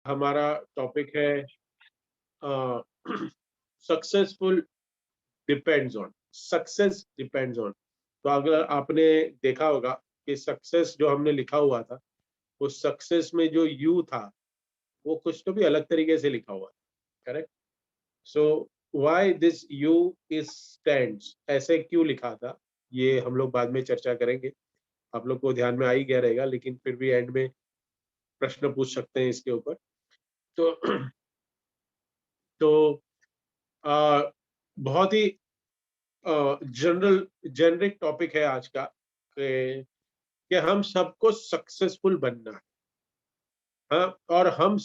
हमारा टॉपिक है successful depends on, success depends on. तो अगर आपने देखा होगा कि सक्सेस जो हमने लिखा हुआ था, वो सक्सेस में जो यू था वो कुछ तो भी अलग तरीके से लिखा हुआ है, correct? So why this you is stands, ऐसे क्यों लिखा था, ये हम लोग बाद में चर्चा करेंगे। आप लोग को ध्यान में आ ही गया रहेगा, लेकिन फिर भी एंड में प्रश्न पूछ सकते हैं इसके ऊपर। तो तो आ, बहुत ही जनरल जेनरिक टॉपिक है आज का कि हम सबको सक्सेसफुल बनना है। हाँ, और हम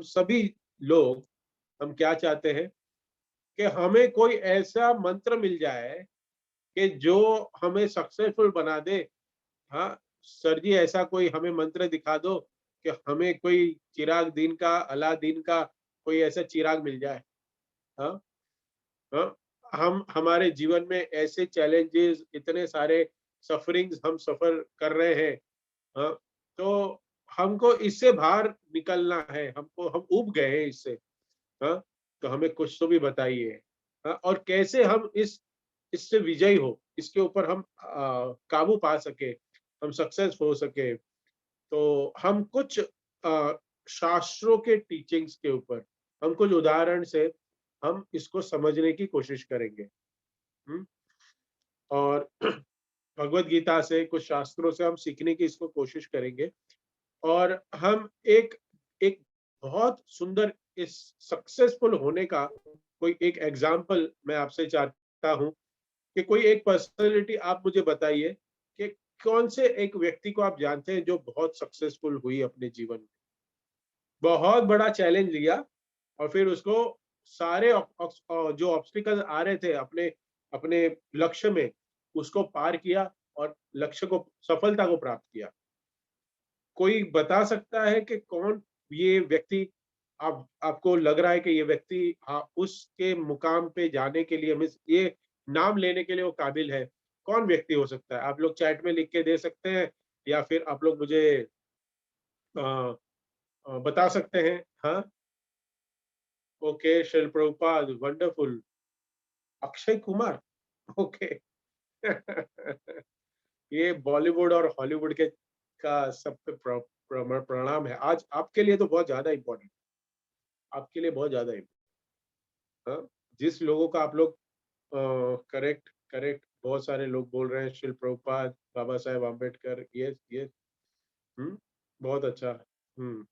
सभी लोग, हम क्या चाहते हैं कि हमें कोई ऐसा मंत्र मिल जाए कि जो हमें सक्सेसफुल बना दे। हाँ, सर जी ऐसा कोई हमें मंत्र दिखा दो कि हमें कोई चिराग दिन का, अलादीन का कोई ऐसा चिराग मिल जाए। हाँ, हाँ, हम हमारे जीवन में ऐसे चैलेंजेस, इतने सारे सफरिंग्स हम सफर कर रहे हैं। हाँ, तो हमको इससे बाहर निकलना है, हमको हम ऊब गए हैं इससे। हाँ, तो हमें कुछ तो भी बताइए। हाँ, और कैसे हम इससे विजयी हो, इसके ऊपर हम काबू पा सके, हम सक्सेस हो सके। तो हम कुछ शास्त्रों के टीचिंग्स के ऊपर, हम कुछ उदाहरण से हम इसको समझने की कोशिश करेंगे। हम्म? और भगवत गीता से, कुछ शास्त्रों से हम सीखने की इसको कोशिश करेंगे। और हम एक एक बहुत सुंदर इस सक्सेसफुल होने का कोई एक एग्जाम्पल मैं आपसे चाहता हूं कि कोई एक पर्सनालिटी आप मुझे बताइए कि कौन से एक व्यक्ति को आप जानते हैं जो बहुत सक्सेसफुल हुई अपने जीवन में, बहुत बड़ा चैलेंज लिया और फिर उसको सारे जो ऑब्स्टिकल आ रहे थे अपने अपने लक्ष्य में, उसको पार किया और लक्ष्य को, सफलता को प्राप्त किया। कोई बता सकता है कि कौन ये व्यक्ति, आप आपको लग रहा है कि ये व्यक्ति, हाँ, उसके मुकाम पे जाने के लिए, मीन्स ये नाम लेने के लिए वो काबिल है? कौन व्यक्ति हो सकता है? आप लोग चैट में लिख के दे सकते हैं, या फिर आप लोग मुझे बता सकते हैं। हाँ, ओके, शिल प्रभुपाद, वंडरफुल। अक्षय कुमार, ओके। ये बॉलीवुड और हॉलीवुड के का सब पे प्रणाम है आज आपके लिए, तो बहुत ज्यादा इम्पोर्टेंट, आपके लिए बहुत ज्यादा इम्पोर्टेंट। हाँ, जिस लोगों का आप लोग, करेक्ट करेक्ट, बहुत सारे लोग बोल रहे हैं शिल प्रभुपाद, बाबा साहेब आम्बेडकर, यस यस। बहुत अच्छा। हम्म।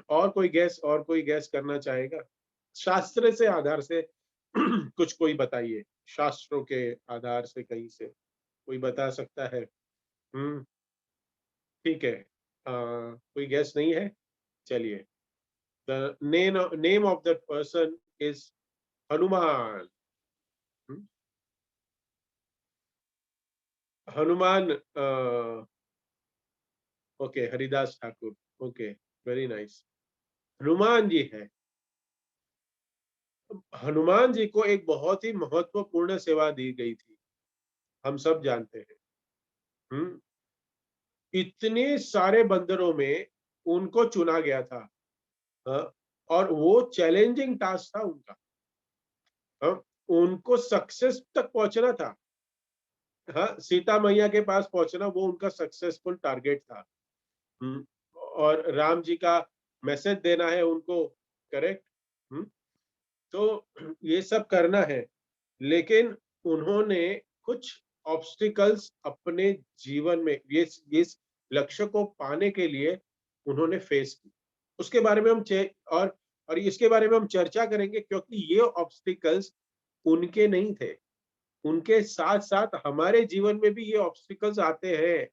और कोई गैस करना चाहेगा? शास्त्र से आधार से कुछ कोई बताइए, शास्त्रों के आधार से कहीं से कोई बता सकता है? हम्म। ठीक है। कोई गैस नहीं है? चलिए, the name of that person is Hanuman. Hmm, Hanuman. Okay, Haridas Thakur. Okay, very nice. Hanuman ji है। हनुमान जी को एक बहुत ही महत्वपूर्ण सेवा दी गई थी, हम सब जानते हैं। हम्म। इतने सारे बंदरों में उनको चुना गया था। हाँ, और वो चैलेंजिंग टास्क था उनका। हाँ, उनको सक्सेस तक पहुंचना था। हाँ, सीता मैया के पास पहुंचना वो उनका सक्सेसफुल टारगेट था। हम्म, और राम जी का मैसेज देना है उनको, करेक्ट। हम्म, तो ये सब करना है, लेकिन उन्होंने कुछ ऑब्स्टिकल्स अपने जीवन में, ये लक्ष्य को पाने के लिए उन्होंने फेस की। उसके बारे में और इसके बारे में हम चर्चा करेंगे, क्योंकि ये ऑब्स्टिकल्स उनके नहीं थे, उनके साथ साथ हमारे जीवन में भी ये ऑब्स्टिकल्स आते हैं,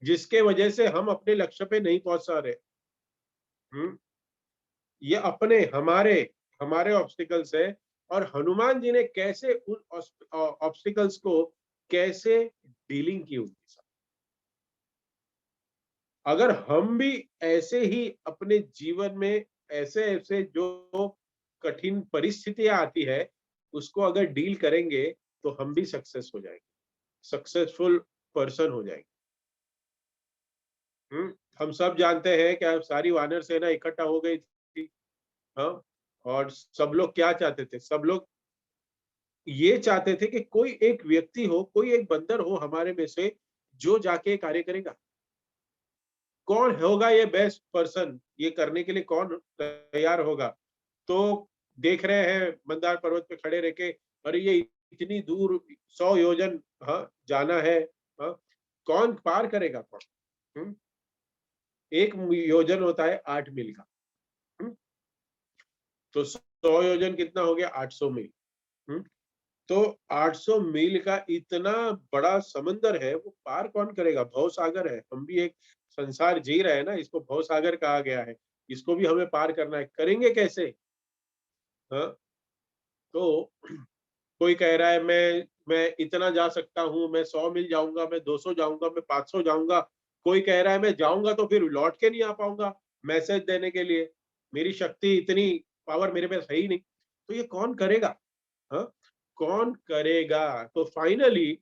जिसके वजह से हम अपने लक्ष्य पे नहीं पहुंच पा रहे। हम्म, ये अपने हमारे हमारे ऑब्स्टिकल्स है। और हनुमान जी ने कैसे उन ऑब्स्टिकल्स को कैसे डीलिंग की उनके साथ। अगर हम भी ऐसे ही अपने जीवन में, ऐसे ऐसे जो कठिन परिस्थितियां आती है, उसको अगर डील करेंगे, तो हम भी सक्सेस हो जाएंगे, सक्सेसफुल पर्सन हो जाएंगे। हम सब जानते हैं कि अब सारी वानर सेना इकट्ठा हो गई थी। हाँ, और सब लोग क्या चाहते थे? सब लोग ये चाहते थे कि कोई एक व्यक्ति हो, कोई एक बंदर हो हमारे में से जो जाके कार्य करेगा। कौन होगा ये बेस्ट पर्सन, ये करने के लिए कौन तैयार होगा? तो देख रहे हैं मंदार पर्वत पे खड़े रह के, अरे ये इतनी दूर 100 योजन, हाँ, जाना है, हाँ, कौन पार करेगा कौन? हुँ? 1 योजन होता है 8 मील का। हुँ? तो 100 योजन कितना हो गया? 800 मील। हुँ? तो 800 मील का इतना बड़ा समंदर है, वो पार कौन करेगा? भवसागर है, हम भी एक संसार जी रहे हैं ना, इसको भवसागर कहा गया है। इसको भी हमें पार करना है, करेंगे कैसे? हाँ, तो कोई कह रहा है मैं इतना जा सकता हूँ, मैं 100 मील जाऊँगा, मैं 200 जाऊँगा, मैं 500 जाऊँगा। कोई कह रहा है मैं जाऊँगा तो फिर लौट के नहीं आ पाऊँगा मैसेज देने के लिए। मेरी शक्ति इतनी पावर मेरे पास है ही नहीं। तो ये कौन करेगा? हाँ? कौन करेगा? तो फाइनली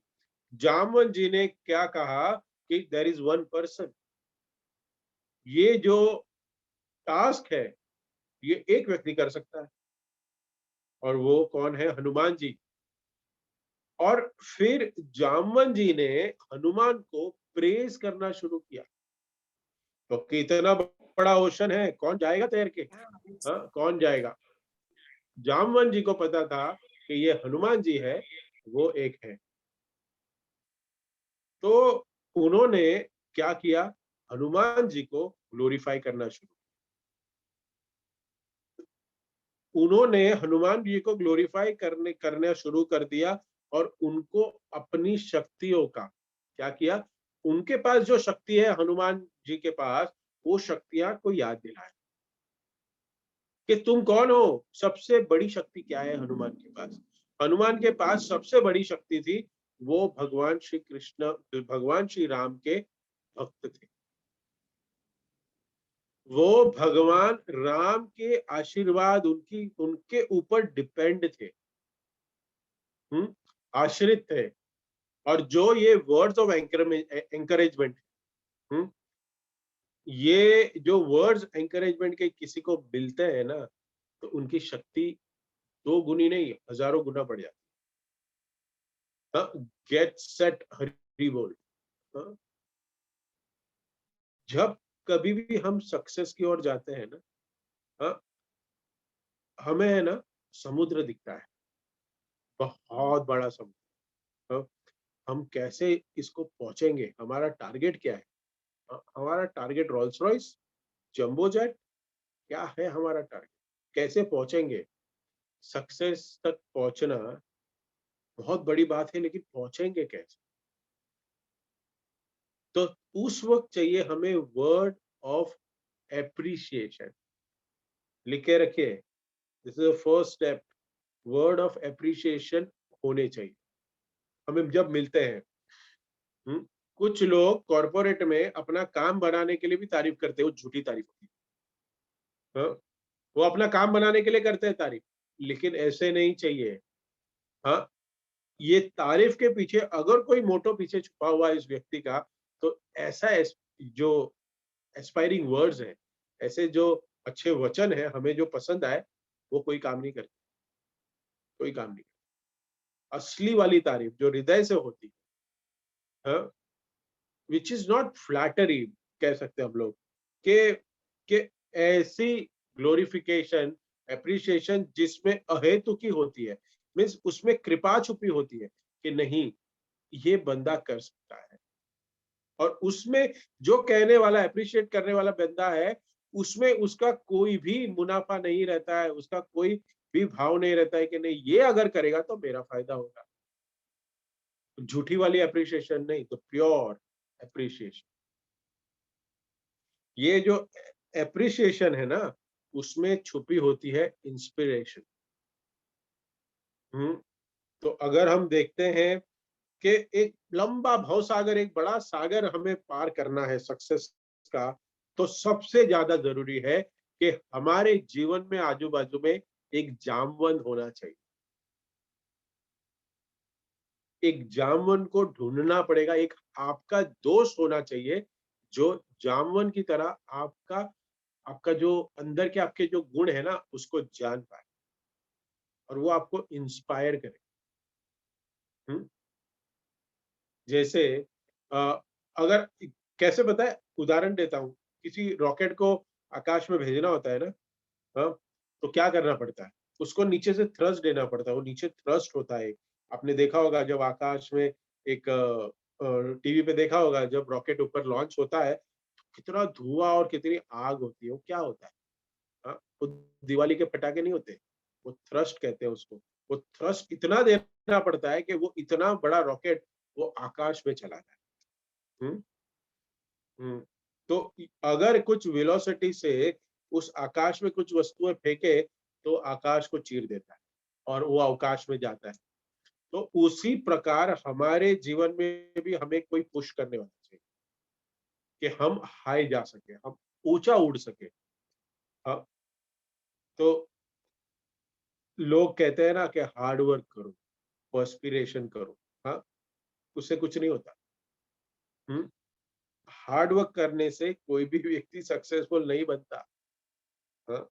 जामवंत जी ने क्या कहा कि देयर इज़ वन पर्सन। ये जो टास्क है, ये एक व्यक्ति कर सकता है और वो कौन है? हनुमान जी। और फिर जामवन जी ने हनुमान को प्रेज करना शुरू किया। तो कितना बड़ा ओशन है, कौन जाएगा तैर के? हाँ, कौन जाएगा? जामवन जी को पता था कि ये हनुमान जी है, वो एक है। तो उन्होंने क्या किया? हनुमान जी को ग्लोरीफाई करना शुरू। उन्होंने हनुमान जी को ग्लोरीफाई करना शुरू कर दिया और उनको अपनी शक्तियों का क्या किया? उनके पास जो शक्ति है हनुमान जी के पास, वो शक्तियां को याद दिलाया कि तुम कौन हो? सबसे बड़ी शक्ति क्या है हनुमान के पास? हनुमान के पास सबसे बड़ी शक्ति थी, वो भगवान श्री कृष्ण, भगवान श्री राम के भक्त थे। वो भगवान राम के आशीर्वाद उनकी उनके ऊपर डिपेंड थे। आश्रित थे। और जो ये वर्ड्स ऑफ एंकरेजमेंट, ये जो वर्ड्स एंकरेजमेंट के किसी को मिलते हैं ना, तो उनकी शक्ति 2 गुनी नहीं, हजारों गुना बढ़ जाती है। गेट सेट हरी बोल। हाँ, जब कभी भी हम सक्सेस की ओर जाते हैं ना, हाँ, हमें है ना समुद्र दिखता है, बहुत बड़ा समुद्र। हाँ, हम कैसे इसको पहुंचेंगे? हमारा टारगेट क्या है? हमारा target Rolls Royce, jumbo jet, क्या है हमारा टारगेट? कैसे पहुंचेंगे? सक्सेस तक पहुंचना बहुत बड़ी बात है, लेकिन पहुंचेंगे कैसे? तो उस वक्त चाहिए हमें वर्ड ऑफ एप्रिसिएशन। लिख के रखिए, this is the first step. Word of appreciation होने चाहिए हमें जब मिलते हैं। हुँ? कुछ लोग कॉर्पोरेट में अपना काम बनाने के लिए भी तारीफ करते हैं, वो झूठी तारीफ होती है। हाँ? वो अपना काम बनाने के लिए करते हैं तारीफ, लेकिन ऐसे नहीं चाहिए। हाँ, ये तारीफ के पीछे अगर कोई मोटो पीछे छुपा हुआ है इस व्यक्ति का, तो ऐसा जो एस्पायरिंग वर्ड्स हैं, ऐसे जो अच्छे वचन है हमें जो पसंद आए, वो कोई काम नहीं करते, कोई काम नहीं। असली वाली तारीफ जो हृदय से होती है, विच इज नॉट फ्लैटरी, कह सकते हैं हम लोग, के कि ऐसी ग्लोरिफिकेशन, एप्रिसिएशन जिसमें अहेतु की होती है, मीन्स उसमें कृपा छुपी होती है कि नहीं, ये बंदा कर सकता है। और उसमें जो कहने वाला, एप्रिशिएट करने वाला बंदा है, उसमें उसका कोई भी मुनाफा नहीं रहता है, उसका कोई भी भाव नहीं रहता है कि नहीं ये अगर करेगा तो मेरा फायदा होगा। झूठी वाली एप्रिशिएशन नहीं, तो प्योर एप्रिशिएशन। ये जो एप्रिशिएशन है ना, उसमें छुपी होती है इंस्पिरेशन। हम्म तो अगर हम देखते हैं कि एक लंबा भवसागर, एक बड़ा सागर हमें पार करना है सक्सेस का, तो सबसे ज्यादा जरूरी है कि हमारे जीवन में आजू बाजू में एक जामवंत होना चाहिए। एक जामवंत को ढूंढना पड़ेगा, एक आपका दोस्त होना चाहिए जो जामवन की तरह आपका आपका जो अंदर के आपके जो गुण है ना उसको जान पाए और वो आपको इंस्पायर करे। हम्म? जैसे अ, अगर कैसे पता है, उदाहरण देता हूँ। किसी रॉकेट को आकाश में भेजना होता है ना, हाँ, तो क्या करना पड़ता है? उसको नीचे से थ्रस्ट देना पड़ता है, वो नीचे थ्रस्ट होता है। आपने देखा होगा जब आकाश में एक टीवी पे देखा होगा जब रॉकेट ऊपर लॉन्च होता है, तो कितना धुआँ और कितनी आग होती है, वो क्या होता है? हाँ, वो दिवाली के पटाखे नहीं होते, वो थ्रस्ट कहते हैं उसको। वो थ्रस्ट इतना देना पड़ता है कि वो इतना बड़ा रॉकेट वो आकाश में चला जाए। हुँ, हुँ। तो अगर कुछ वेलोसिटी से उस आकाश में कुछ वस्तुएँ फेंके, तो आकाश को चीर देता है और वो अवकाश में जाता है। तो उसी प्रकार हमारे जीवन में भी हमें कोई पुश करने वाला चाहिए कि हम हाई जा सकें, हम ऊँचा उड़ सकें। हाँ, तो लोग कहते हैं ना कि हार्ड वर्क करो, पर्स्पिरेशन करो, हाँ, उससे कुछ नहीं होता। हुँ, हार्ड वर्क करने से कोई भी व्यक्ति सक्सेसफुल नहीं बनता। हाँ,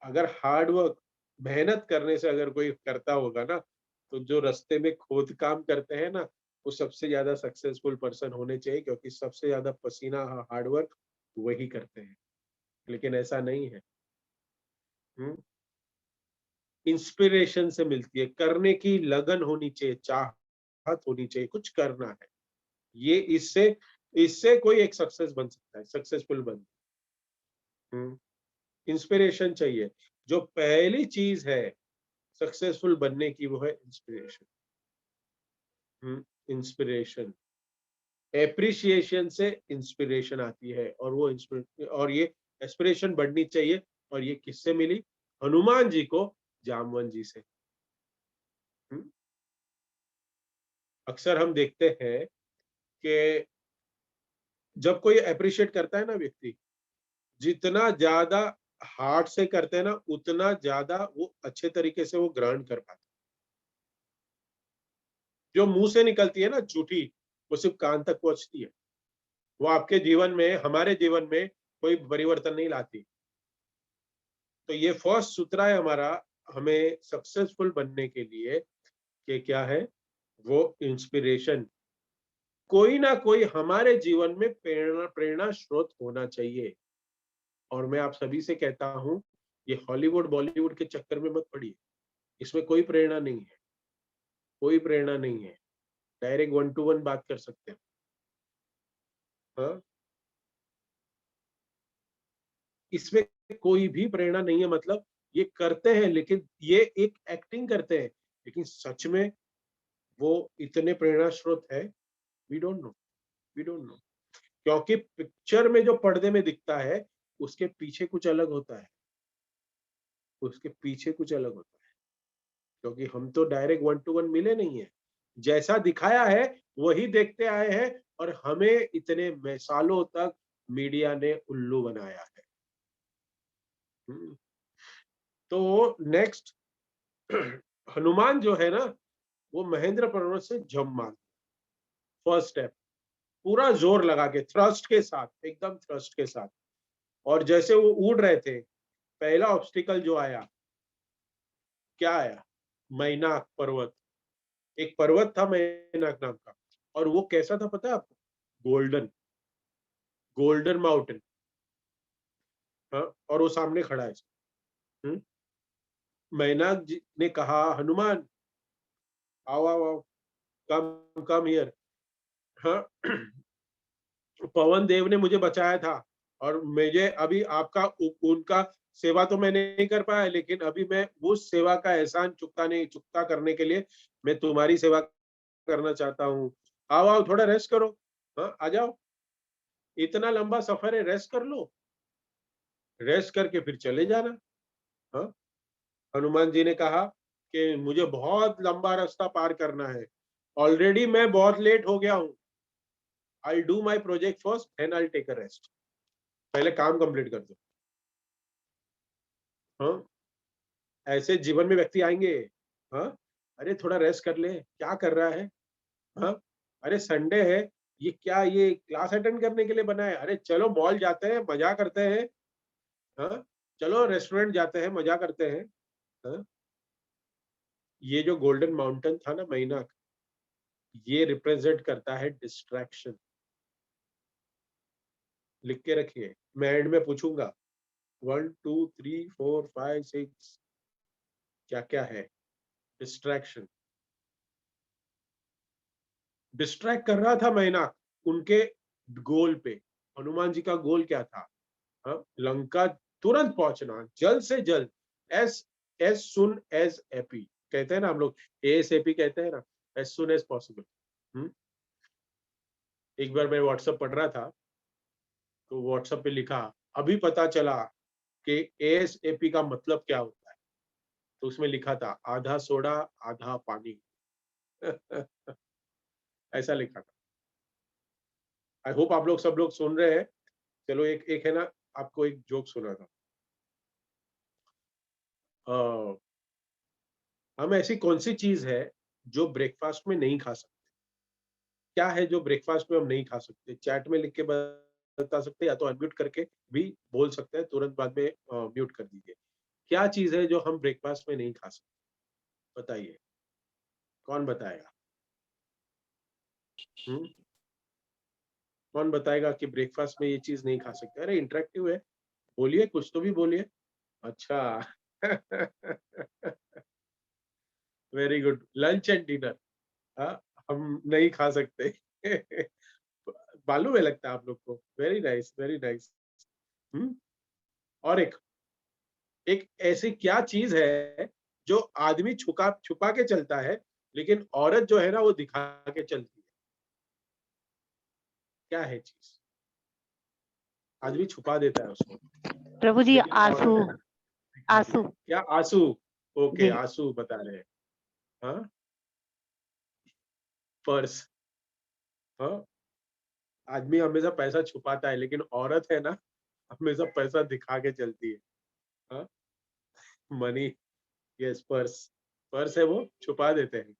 अगर हार्ड वर्क मेहनत करने से अगर कोई करता होगा ना, तो जो रास्ते में खोद काम करते हैं ना, वो सबसे ज़्यादा सक्सेसफुल पर्सन होने चाहिए क्योंकि सबसे ज़्यादा पसीना हार्ड वर्क वही करते हैं। लेकिन ऐसा नहीं है। हुँ, इंस्पिरेशन से मिलती है, करने की लगन होनी चाहिए, चाहत होनी चाहिए, कुछ करना है। ये इससे इससे कोई एक सक्सेस बन सकता है, सक्सेसफुल बन। हुँ, इंस्पिरेशन चाहिए। जो पहली चीज़ है सक्सेसफुल बनने की वो है इंस्पिरेशन। हुँ, इंस्पिरेशन। एप्रिसिएशन से इंस्पिरेशन आती है और वो और ये एस्पिरेशन बढ़नी चाहिए और ये किससे मिली? हनुमान जी को जामवन जी से। हुँ, अक्सर हम देखते हैं कि जब कोई एप्रिशिएट करता है ना व्यक्ति, जितना ज़्यादा हार्ट से करते हैं ना, उतना ज़्यादा वो अच्छे तरीके से वो ग्रहण कर पाते हैं। जो मुँह से निकलती है ना झूठी, वो सिर्फ़ कान तक पहुँचती है। वो आपके जीवन में, हमारे जीवन में कोई परिवर्तन नहीं लाती। तो ये फर्स्ट सूत्र है हमारा, हमें सक्सेसफुल बनने के लिए कि क्या है, वो इंस्पिरेशन। कोई ना कोई हमारे जीवन में प्रेरणा प्रेरणा स्रोत होना चाहिए। और मैं आप सभी से कहता हूँ, ये हॉलीवुड बॉलीवुड के चक्कर में मत पड़िए। इसमें कोई प्रेरणा नहीं है, कोई प्रेरणा नहीं है। डायरेक्ट वन टू वन बात कर सकते हैं। हाँ, इसमें कोई भी प्रेरणा नहीं है, मतलब ये करते हैं लेकिन ये एक एक्टिंग करते हैं, लेकिन सच में वो इतने प्रेरणा स्रोत है, we don't know, we don't know. क्योंकि पिक्चर में जो पर्दे में दिखता है, उसके पीछे कुछ अलग होता है, उसके पीछे कुछ अलग होता है। क्योंकि हम तो डायरेक्ट वन टू वन मिले नहीं है। जैसा दिखाया है, वही देखते आए हैं और हमें इतने में सालों तक मीडिया ने उल्लू बनाया है। हुँ, तो नेक्स्ट हनुमान जो है ना, वो महेंद्र पर्वत से जंप मार, फर्स्ट स्टेप, पूरा जोर लगा के थ्रस्ट के साथ, एकदम थ्रस्ट के साथ। और जैसे वो उड़ रहे थे, पहला ऑब्स्टिकल जो आया, क्या आया? मैनाक पर्वत। एक पर्वत था मैनाक नाम का और वो कैसा था पता है आपको? Golden, golden mountain. हाँ, और वो सामने खड़ा है। हुँ, मैनाक जी ने कहा, "हनुमान, आओ, आओ, आओ, कम कम हियर।" हाँ, पवन देव ने मुझे बचाया था और मुझे अभी आपका उनका सेवा तो मैं नहीं कर पाया, लेकिन अभी मैं उस सेवा का एहसान चुकता करने के लिए मैं तुम्हारी सेवा करना चाहता हूँ। आओ, आओ, थोड़ा रेस्ट करो। हाँ, आ जाओ। इतना लंबा सफर है, रेस्ट कर लो। रेस्ट करके फिर चले जाना। हाँ, हनुमान जी ने कहा कि मुझे बहुत लंबा रास्ता पार करना है। ऑलरेडी मैं बहुत लेट हो गया हूँ। I do my project first, then I take a rest. पहले काम कंप्लीट कर दो। हाँ, ऐसे जीवन में व्यक्ति आएंगे। हाँ, अरे थोड़ा रेस्ट कर ले, क्या कर रहा है? हाँ, अरे संडे है, ये क्या, ये क्लास अटेंड करने के लिए बना है? अरे चलो मॉल जाते हैं, मजा करते हैं। हाँ, चलो रेस्टोरेंट जाते हैं, मजा करते हैं। हाँ? ये जो गोल्डन माउंटेन था ना महीना, ये रिप्रेजेंट करता है डिस्ट्रैक्शन। लिख के रखिए, मैं एंड में पूछूंगा 1 2 3 4 5 6 क्या क्या है डिस्ट्रैक्शन। डिस्ट्रैक्ट कर रहा था मैना उनके गोल पे। हनुमान जी का गोल क्या था? हाँ, लंका तुरंत पहुंचना, जल्द से जल्द, as as soon as AP, कहते हैं ना हम लोग, एस एपी कहते हैं ना, एज सुन एज पॉसिबल। एक बार मैं व्हाट्सएप पढ़ रहा था, तो व्हाट्सएप पे लिखा, अभी पता चला कि एस एपी का मतलब क्या होता है। तो उसमें लिखा था आधा सोडा आधा पानी। ऐसा लिखा था। आई होप आप लोग सब लोग सुन रहे हैं। चलो एक एक है ना, आपको एक जोक सुना था। अ, हम ऐसी कौन सी चीज है जो ब्रेकफास्ट में नहीं खा सकते? क्या है जो ब्रेकफास्ट में हम नहीं खा सकते? चैट में लिख के बता सकते हैं, या तो अनम्यूट करके भी बोल सकते हैं, तुरंत बाद में म्यूट कर दीजिए। क्या चीज है जो हम ब्रेकफास्ट में नहीं खा सकते? बताइए, कौन बताएगा? हम्म कौन बताएगा कि ब्रेकफास्ट में ये चीज नहीं खा सकते? अरे इंटरेक्टिव है, बोलिए, कुछ तो भी बोलिए। अच्छा। Very good, lunch and dinner. हाँ, हम नहीं खा सकते। मालूम है लगता है आप लोग को। Very nice, very nice. Hmm और एक एक ऐसी क्या चीज है जो आदमी छुपा छुपा के चलता है, लेकिन औरत जो है ना वो दिखा के चलती है? क्या है चीज? आदमी छुपा देता है उसको, प्रभु जी, लेकिन आंसू। औरत है ना दिखाती है। आंसू। क्या? आंसू? ओके, जी। आंसू बता रहे हैं। हाँ, पर्स। हाँ, आदमी हमेशा पैसा छुपाता है, लेकिन औरत है ना हमेशा पैसा दिखा के चलती है। हाँ, मनी। Yes, purse. पर्स है वो छुपा देते हैं।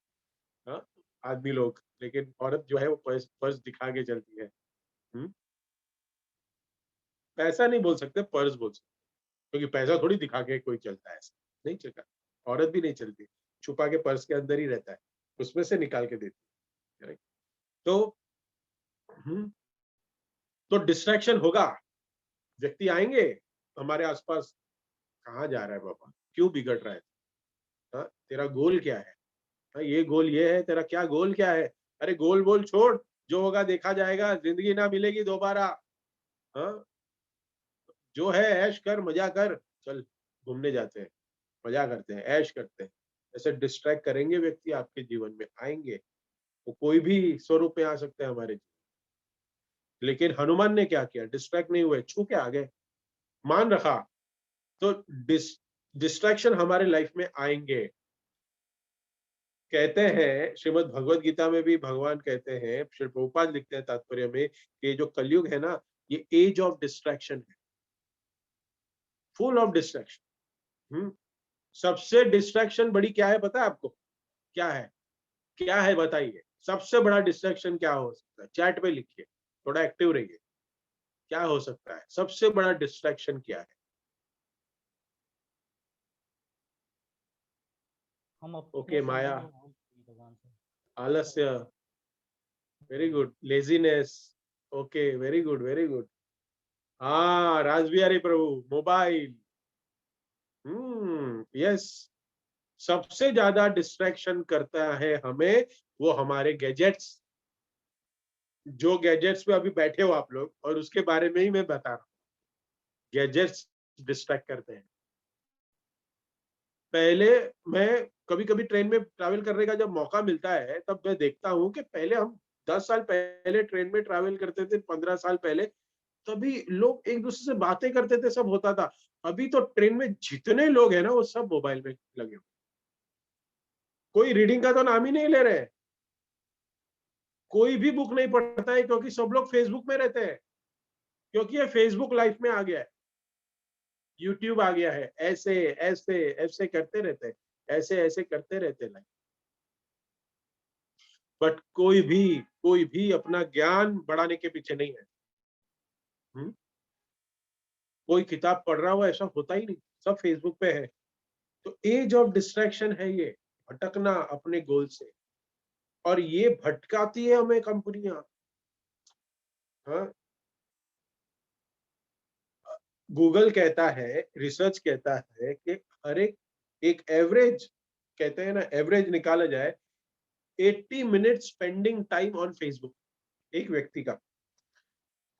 हाँ, आदमी लोग, लेकिन औरत जो है वो पर्स पर्स दिखा के चलती है। हम्म पैसा नहीं बोल सकते, पर्स बोल सकते, क्योंकि पैसा थोड़ी दिखा के कोई चलता है, ऐसा नहीं चलता। औरत भी नहीं चलती, छुपा के पर्स के अंदर ही रहता है, उसमें से निकाल के देती है। Correct? तो हम्म, तो डिस्ट्रैक्शन होगा, व्यक्ति आएंगे हमारे आसपास। कहाँ जा रहा है बाबा, क्यों बिगड़ रहा है? हाँ, तेरा गोल क्या है? हाँ, ये गोल ये है, तेरा क्या गोल क्या है? अरे गोल बोल छोड़, जो होगा देखा जाएगा, जिंदगी ना मिलेगी दोबारा। हाँ, जो है ऐश कर, मजा कर, चल घूमने जाते हैं, मजा करते हैं, ऐश करते हैं। ऐसे डिस्ट्रैक्ट करेंगे व्यक्ति, आपके जीवन में आएंगे, वो कोई भी स्वरूप में आ सकते हैं हमारे जीवन। लेकिन हनुमान ने क्या किया? डिस्ट्रैक्ट नहीं हुए, छू के आ गए, मान रखा। तो डिस्ट्रैक्शन हमारे लाइफ में आएंगे। कहते हैं श्रीमद् भगवत गीता में भी भगवान कहते हैं, श्री प्रभुपाद लिखते हैं तात्पर्य में, कि जो कलयुग है ना, ये एज ऑफ डिस्ट्रैक्शन है, फुल ऑफ डिस्ट्रैक्शन। सबसे डिस्ट्रैक्शन बड़ी क्या है पता है आपको? क्या है? क्या है बताइए? सबसे बड़ा डिस्ट्रैक्शन क्या हो सकता है? चैट पे लिखिए, थोड़ा एक्टिव रहिए। क्या हो सकता है सबसे बड़ा डिस्ट्रैक्शन? क्या है? हम अपने ओके, माया, संबंध भूल गए भगवान से। आलस्य, very good, laziness, okay, very good, very good. हाँ, रासबिहारी प्रभु, मोबाइल। यस, सबसे ज्यादा डिस्ट्रैक्शन करता है हमें वो हमारे गैजेट्स। जो गैजेट्स पे अभी बैठे हो आप लोग, और उसके बारे में ही मैं बता रहा हूँ। गैजेट्स डिस्ट्रैक्ट करते हैं। पहले मैं कभी कभी ट्रेन में ट्रैवल करने का जब मौका मिलता है, तब मैं देखता हूँ कि पहले हम 10 साल पहले ट्रेन में ट्रैवल करते थे, 15 साल पहले, तभी लोग एक दूसरे से बातें करते थे, सब होता था। अभी तो ट्रेन में जितने लोग हैं ना, वो सब मोबाइल में लगे हुए, कोई रीडिंग का तो नाम ही नहीं ले रहे हैं, कोई भी बुक नहीं पढ़ता है, क्योंकि सब लोग फेसबुक में रहते हैं, क्योंकि ये फेसबुक लाइफ में आ गया है, यूट्यूब आ गया है, ऐसे ऐसे ऐसे करते रहते हैं, ऐसे ऐसे करते रहते हैं। बट कोई भी अपना ज्ञान बढ़ाने के पीछे नहीं है। हम्म? कोई किताब पढ़ रहा हो ऐसा होता ही नहीं, सब फेसबुक पे है। तो एज ऑफ डिस्ट्रैक्शन है ये, भटकना अपने गोल से। और ये भटकाती है हमें कंपनियां। हाँ, गूगल कहता है, रिसर्च कहता है कि हर एक एवरेज, कहते हैं ना, एवरेज निकाला जाए 80 minute spending time on Facebook, एक व्यक्ति का,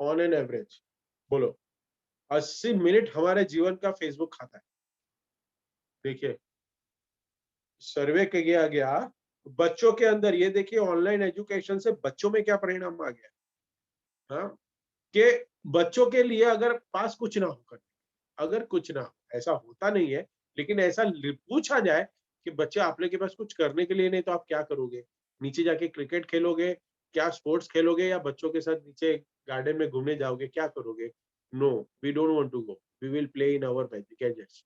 ऑन एन एवरेज। बोलो, 80 मिनट हमारे जीवन का फेसबुक खाता है। देखिए, सर्वे किया गया बच्चों के अंदर, ये देखिए ऑनलाइन एजुकेशन से बच्चों में क्या परिणाम आ गया। हाँ, कि बच्चों के लिए अगर पास कुछ ना हो, अगर कुछ ना हो, ऐसा होता नहीं है, लेकिन ऐसा पूछा जाए कि बच्चे आप लोग के पास कुछ करने के लिए नहीं, तो आप क्या करोगे? नीचे जाके क्रिकेट खेलोगे, क्या स्पोर्ट्स खेलोगे, या बच्चों के साथ नीचे गार्डन में घूमने जाओगे, क्या करोगे? No, we don't want to go, we will play in our gadgets.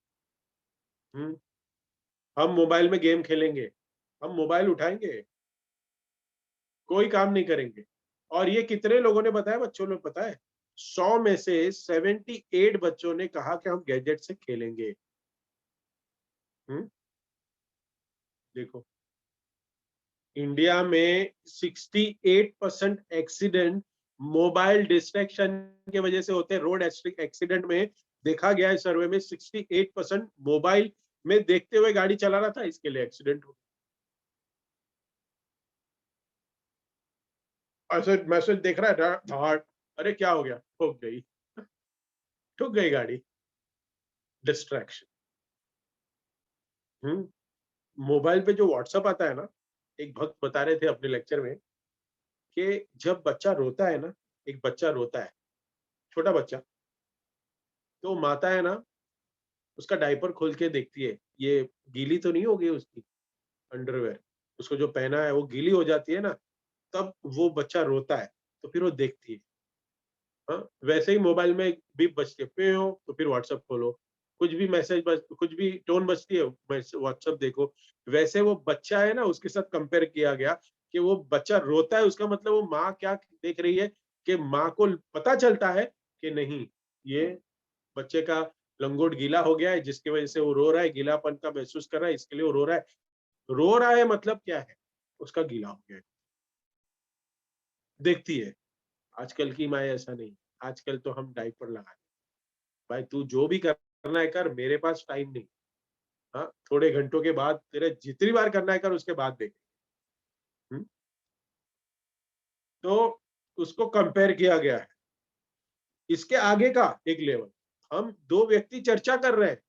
हम मोबाइल में गेम खेलेंगे, हम मोबाइल उठाएंगे, कोई काम नहीं करेंगे। और ये कितने लोगों ने बताया, बच्चों ने, पता है? 100 में से 78 बच्चों ने कहा कि हम गैजेट से खेलेंगे। हम्म? देखो, इंडिया में 68% एक्सीडेंट मोबाइल डिस्ट्रैक्शन की वजह से होते हैं। रोड एक्सीडेंट में देखा गया है, सर्वे में 68% मोबाइल में देखते हुए गाड़ी चला रहा था, इसके लिए एक्सीडेंट हो। ऐसे मैसेज देख रहा है, धाड़, अरे क्या हो गया, ठोक गई, ठुक गई गाड़ी। डिस्ट्रैक्शन। मोबाइल पे जो व्हाट्सएप आता है ना, एक भक्त बता रहे थे अपने लेक्चर में कि जब बच्चा रोता है ना, एक बच्चा रोता है, छोटा बच्चा, तो माता है ना, उसका डायपर खोल के देखती है, ये गीली तो नहीं हो गई उसकी अंडरवेयर, उसको जो पहना है वो गीली हो जाती है ना, तब वो बच्चा रोता है, तो फिर वो देखती है। हाँ, वैसे ही मोबाइल में बीप बजती है, पे हो तो फिर व्हाट्सएप खोलो, कुछ भी मैसेज कुछ भी टोन बजती है, व्हाट्सएप देखो। वैसे वो बच्चा है ना, उसके साथ कंपेयर किया गया कि वो बच्चा रोता है, उसका मतलब वो माँ क्या देख रही है, कि माँ को पता चलता है कि नहीं, ये बच्चे का लंगोट गीला हो गया है, जिसकी वजह से वो रो रहा है, गीलापन का महसूस कर रहा है, इसके लिए वो रो रहा है। रो रहा है मतलब क्या है, उसका गीला हो गया है, देखती है। आजकल की माए ऐसा नहीं, आजकल तो हम डायपर लगा, भाई तू जो भी करना है कर, मेरे पास टाइम नहीं। हाँ, थोड़े घंटों के बाद, तेरे जितनी बार करना है कर, उसके बाद देख। हम्म? तो उसको कंपेयर किया गया है। इसके आगे का एक लेवल, हम दो व्यक्ति चर्चा कर रहे हैं,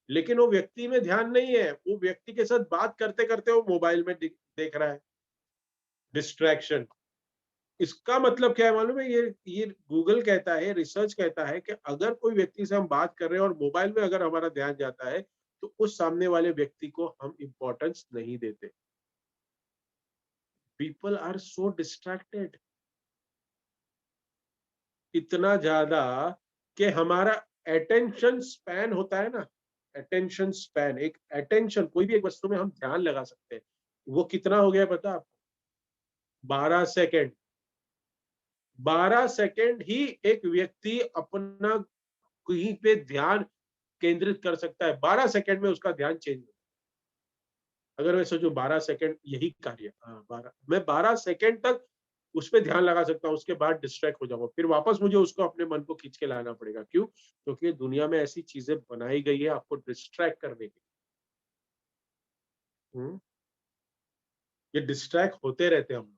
लेकिन वो व्यक्ति में ध्यान नहीं है, वो व्यक्ति के साथ बात करते करते वो मोबाइल में देख रहा है। डिस्ट्रैक्शन। इसका मतलब क्या है मालूम है? ये गूगल कहता है, रिसर्च कहता है कि अगर कोई व्यक्ति से हम बात कर रहे हैं और मोबाइल में अगर हमारा ध्यान जाता है, तो उस सामने वाले व्यक्ति को हम इंपॉर्टेंस नहीं देते। पीपल आर सो डिस्ट्रैक्टेड, इतना ज्यादा कि हमारा अटेंशन स्पैन होता है ना, अटेंशन स्पैन, एक अटेंशन, कोई भी एक वस्तु में हम ध्यान लगा सकते हैं, वो कितना हो गया पता आपको? 12 सेकेंड। 12 सेकेंड ही एक व्यक्ति अपना कहीं पे ध्यान केंद्रित कर सकता है, 12 सेकेंड में उसका ध्यान चेंज हो। अगर मैं सोचूं 12 सेकेंड यही कार्य, हाँ 12, मैं 12 सेकेंड तक उस पर ध्यान लगा सकता हूँ, उसके बाद डिस्ट्रैक्ट हो जाऊंगा, फिर वापस मुझे उसको अपने मन को खींच के लाना पड़ेगा। क्यों? क्योंकि दुनिया में ऐसी चीजें बनाई गई है आपको डिस्ट्रैक्ट करने की। ये डिस्ट्रैक्ट होते रहते हैं हम लोग।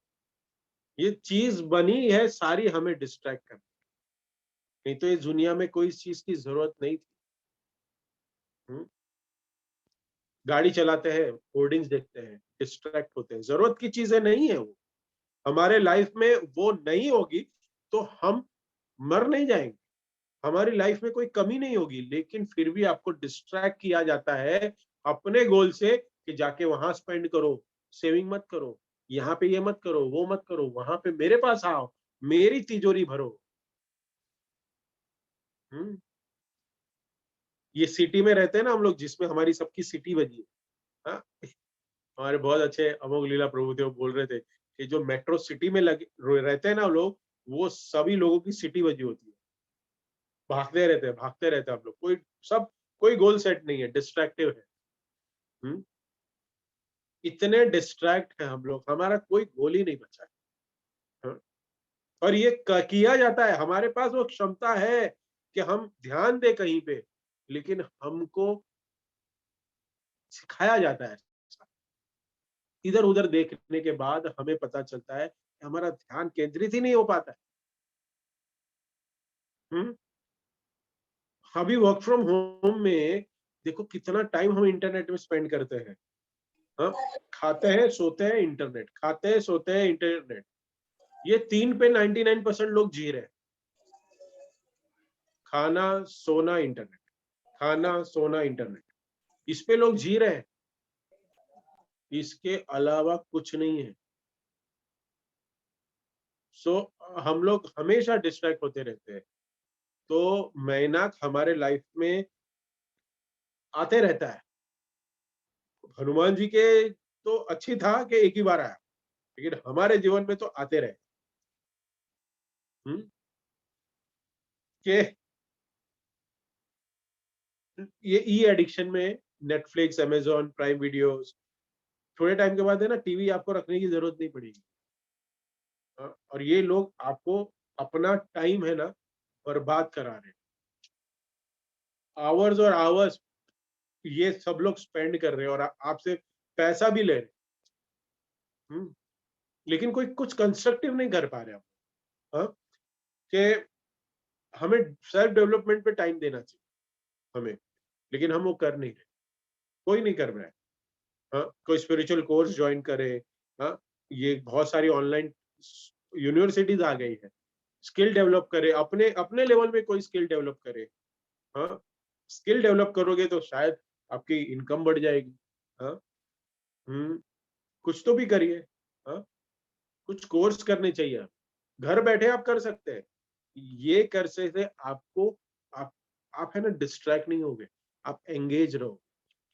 ये चीज बनी है सारी हमें डिस्ट्रैक्ट करने, नहीं तो इस दुनिया में कोई चीज की जरूरत नहीं थी। हम्म? गाड़ी चलाते हैं, होर्डिंग्स देखते हैं, डिस्ट्रैक्ट होते हैं, जरूरत की चीजें नहीं है वो, हमारे लाइफ में वो नहीं होगी तो हम मर नहीं जाएंगे, हमारी लाइफ में कोई कमी नहीं होगी, लेकिन फिर भी आपको डिस्ट्रैक्ट किया जाता है अपने गोल से, कि जाके वहां स्पेंड करो, सेविंग मत करो, यहाँ पे ये मत करो, वो मत करो, वहां पे मेरे पास आओ, मेरी तिजोरी भरो। हम्म? ये सिटी में रहते हैं ना हम लोग, जिसमें हमारी सबकी सिटी बजी है। हाँ? हमारे बहुत अच्छे अमोघ लीला प्रभुदेव बोल रहे थे कि जो मेट्रो सिटी में लगे रहते हैं ना लोग, वो सभी लोगों की सिटी बजी होती है, भागते रहते हैं हम लोग, कोई गोल सेट नहीं है, डिस्ट्रैक्टिव है। हम्म? इतने डिस्ट्रैक्ट है हम लोग, हमारा कोई गोल ही नहीं बचा है। हाँ? और ये किया जाता है, हमारे पास वो क्षमता है कि हम ध्यान दें कहीं पे, लेकिन हमको सिखाया जाता है। इधर उधर देखने के बाद हमें पता चलता है कि हमारा ध्यान केंद्रित ही नहीं हो पाता है। हम्म? अभी वर्क फ्रॉम होम में देखो कितना टाइम हम इंटरनेट में स्पेंड करते हैं। हाँ? खाते हैं सोते हैं इंटरनेट, खाते हैं सोते हैं इंटरनेट, ये 3 पे 99% लोग जी रहे हैं। खाना सोना इंटरनेट, खाना सोना इंटरनेट, इस पे लोग जी रहे हैं, इसके अलावा कुछ नहीं है। सो हम लोग हमेशा डिस्ट्रैक्ट होते रहते हैं। तो मेहनत हमारे लाइफ में आते रहता है। हनुमान जी के तो अच्छी था कि एक ही बार आया, लेकिन हमारे जीवन में तो आते रहे। हम्म? कि ये ई एडिक्शन में नेटफ्लिक्स, अमेजोन प्राइम वीडियोस, थोड़े टाइम के बाद है ना टीवी आपको रखने की जरूरत नहीं पड़ेगी। और ये लोग आपको अपना टाइम है ना बर्बाद करा रहे हैं, आवर्स और आवर्स ये सब लोग स्पेंड कर रहे हैं और आपसे पैसा भी ले रहे हैं। लेकिन कोई कुछ कंस्ट्रक्टिव नहीं कर पा रहे आप। हाँ? कि हमें सेल्फ डेवलपमेंट पे टाइम देना चाहिए हमें, लेकिन हम वो कर नहीं रहे, कोई नहीं कर रहा है। हाँ? कोई स्पिरिचुअल कोर्स ज्वाइन करे। हाँ? ये बहुत सारी ऑनलाइन यूनिवर्सिटीज आ गई है, स्किल डेवलप करे, अपने अपने लेवल में कोई स्किल डेवलप करे। हाँ? स्किल डेवलप करोगे तो शायद आपकी इनकम बढ़ जाएगी। हाँ? हम्म, कुछ तो भी करिए। हाँ? कुछ कोर्स करने चाहिए आप, घर बैठे आप कर सकते हैं। ये कर से आपको आप आप है ना डिस्ट्रैक्ट नहीं होगे, आप एंगेज रहो।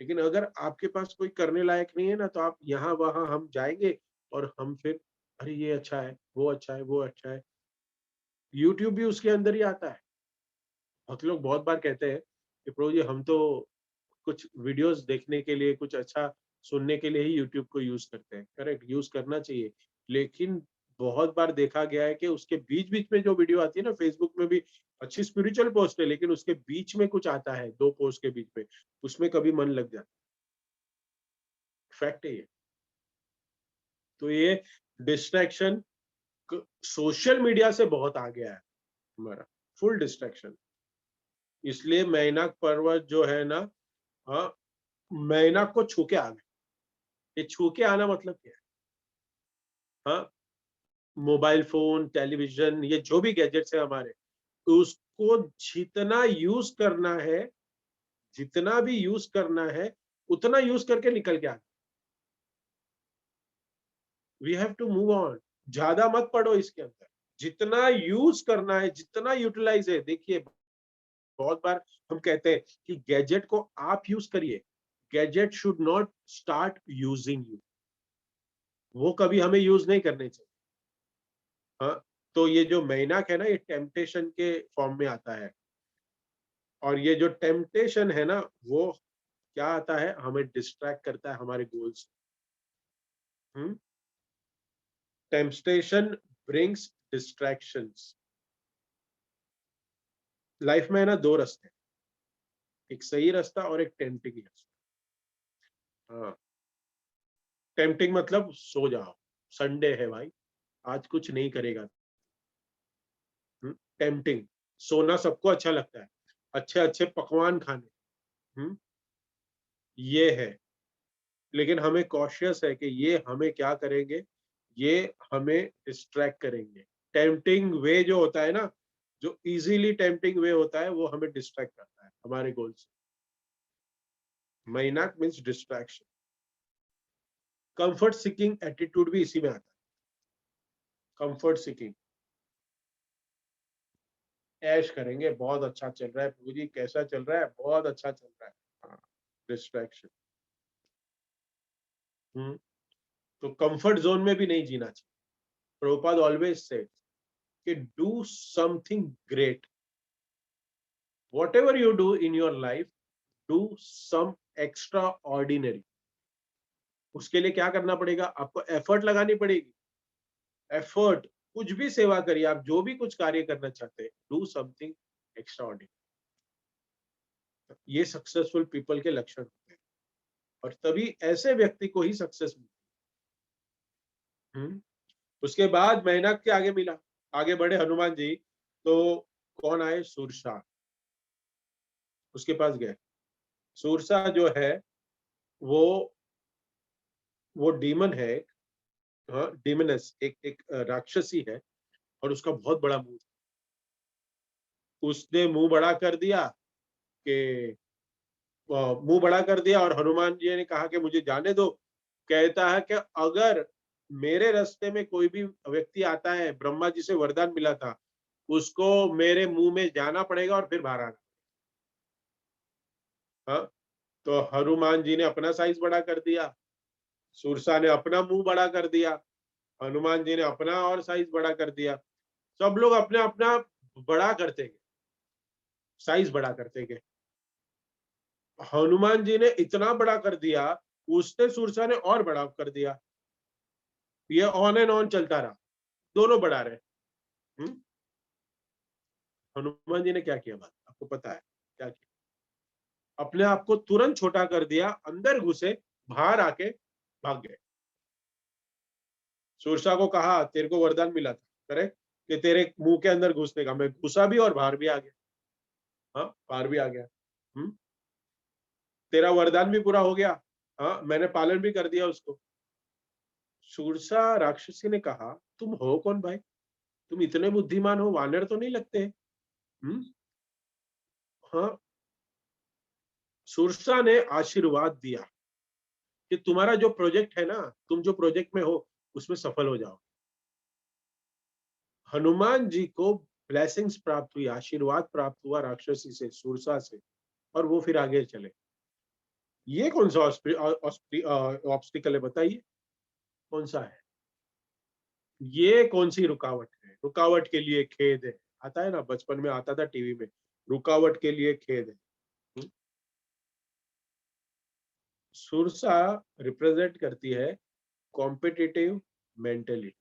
लेकिन अगर आपके पास कोई करने लायक नहीं है ना, तो आप यहाँ वहां हम जाएंगे और हम फिर अरे ये अच्छा है, वो अच्छा है, वो अच्छा है। यूट्यूब भी उसके अंदर ही आता है। बहुत लोग बहुत बार कहते हैं कि प्रभु जी हम तो कुछ वीडियोस देखने के लिए, कुछ अच्छा सुनने के लिए ही यूट्यूब को यूज करते हैं। करेक्ट, यूज करना चाहिए, लेकिन बहुत बार देखा गया है कि उसके बीच बीच में जो वीडियो आती है ना, फेसबुक में भी अच्छी स्पिरिचुअल पोस्ट है, लेकिन उसके बीच में कुछ आता है, दो पोस्ट के बीच में, उसमें कभी मन लग जाता है। फैक्ट है ये। तो ये डिस्ट्रैक्शन सोशल मीडिया से बहुत आ गया है हमारा, फुल डिस्ट्रैक्शन। इसलिए मैनाक पर्वत जो है ना, हाँ, मैनाक को छू के आ गए। ये छू के आना मतलब क्या है? हाँ? मोबाइल फोन, टेलीविजन, ये जो भी गैजेट्स है हमारे, उसको जितना यूज करना है, जितना भी यूज करना है, उतना यूज करके निकल के आना। We have to move on. ज्यादा मत पड़ो इसके अंदर, जितना यूज करना है, जितना यूटिलाइज है। देखिए बहुत बार हम कहते हैं कि गैजेट को आप यूज करिए, gadget should not start using you. वो कभी हमें यूज नहीं करने चाहिए। हाँ? तो ये जो मैनाक है ना, ये टेम्पटेशन के फॉर्म में आता है। और ये जो टेम्पटेशन है ना, वो क्या आता है, हमें डिस्ट्रैक्ट करता है हमारे goals. Hmm? Temptation brings distractions. Life में है ना दो रास्ते, एक सही रास्ता और एक टेम्पटिंग रास्ता। हाँ, टेम्पटिंग मतलब सो जाओ, संडे है भाई, आज कुछ नहीं करेगा। टेम्पटिंग, सोना सबको अच्छा लगता है, अच्छे अच्छे पकवान खाने। हम्म? ये है, लेकिन हमें कॉशियस है कि ये हमें क्या करेंगे, ये हमें डिस्ट्रैक्ट करेंगे। टेम्पटिंग वे जो होता है ना, जो इजीली टेम्पटिंग वे होता है, वो हमें डिस्ट्रैक्ट करता है हमारे गोल से। माइनाक means distraction. Comfort seeking attitude भी इसी में आता है। कंफर्ट सीकिंग, ऐश करेंगे, बहुत अच्छा चल रहा है प्रभु जी, कैसा चल रहा है, बहुत अच्छा चल रहा है। हाँ, डिस्ट्रैक्शन। तो कंफर्ट जोन में भी नहीं जीना चाहिए। प्रभुपाद ऑलवेज से कि do something great, whatever you do in your life, do some extraordinary. उसके लिए क्या करना पड़ेगा? आपको एफर्ट लगानी पड़ेगी। एफर्ट, कुछ भी सेवा करिए आप, जो भी कुछ कार्य करना चाहते हैं, डू समथिंग एक्स्ट्रा ऑर्डिनरी। ये सक्सेसफुल पीपल के लक्षण होते हैं, और तभी ऐसे व्यक्ति को ही सक्सेस मिलती है। उसके बाद मेहनत के आगे मिला, आगे बढ़े हनुमान जी, तो कौन आए? सूरसा। उसके पास गए। सूरसा जो है वो डीमन है, हाँ डीमनस, एक राक्षसी है, और उसका बहुत बड़ा मुंह। उसने मुंह बड़ा कर दिया कि मुंह बड़ा कर दिया, और हनुमान जी ने कहा कि मुझे जाने दो। कहता है कि अगर मेरे रास्ते में कोई भी व्यक्ति आता है, ब्रह्मा जी से वरदान मिला था, उसको मेरे मुंह में जाना पड़ेगा और फिर बाहर आना। हाँ, तो हनुमान जी ने अपना साइज बड़ा कर दिया, सुरसा ने अपना मुंह बड़ा कर दिया, हनुमान जी ने अपना और साइज बड़ा कर दिया। सब लोग अपना अपना बड़ा करते गए, साइज बड़ा करते गए। हनुमान जी ने इतना बड़ा कर दिया, उसने सुरसा ने और बड़ा कर दिया। ये ऑन एंड ऑन चलता रहा, दोनों बढ़ा रहे। हनुमान जी ने क्या किया? बात आपको पता है क्या किया? अपने आप को तुरंत छोटा कर दिया, अंदर घुसे, बाहर आके भाग गए। सुरसा को कहा तेरे को वरदान मिला था, करेक्ट, कि तेरे मुंह के अंदर घुसने का। मैं घुसा भी और बाहर भी आ गया। हाँ, बाहर भी आ गया। तेरा वरदान भी पूरा हो गया। हाँ, मैंने पालन भी कर दिया उसको। सुरसा राक्षसी ने कहा तुम हो कौन भाई? तुम इतने बुद्धिमान हो, वानर तो नहीं लगते हैं। हाँ, सुरसा ने आशीर्वाद दिया कि तुम्हारा जो प्रोजेक्ट है ना, तुम जो प्रोजेक्ट में हो उसमें सफल हो जाओ। हनुमान जी को ब्लेसिंग्स प्राप्त हुई, आशीर्वाद प्राप्त हुआ राक्षसी से, सुरसा से, और वो फिर आगे चले। ये कौन सा ऑब्स्टिकल है बताइए? कौन सा है? ये कौन सी रुकावट है? रुकावट के लिए खेद है, आता है ना, बचपन में आता था टीवी में, रुकावट के लिए खेद है। सुरसा रिप्रेजेंट करती है कॉम्पिटिटिव मेंटेलिटी।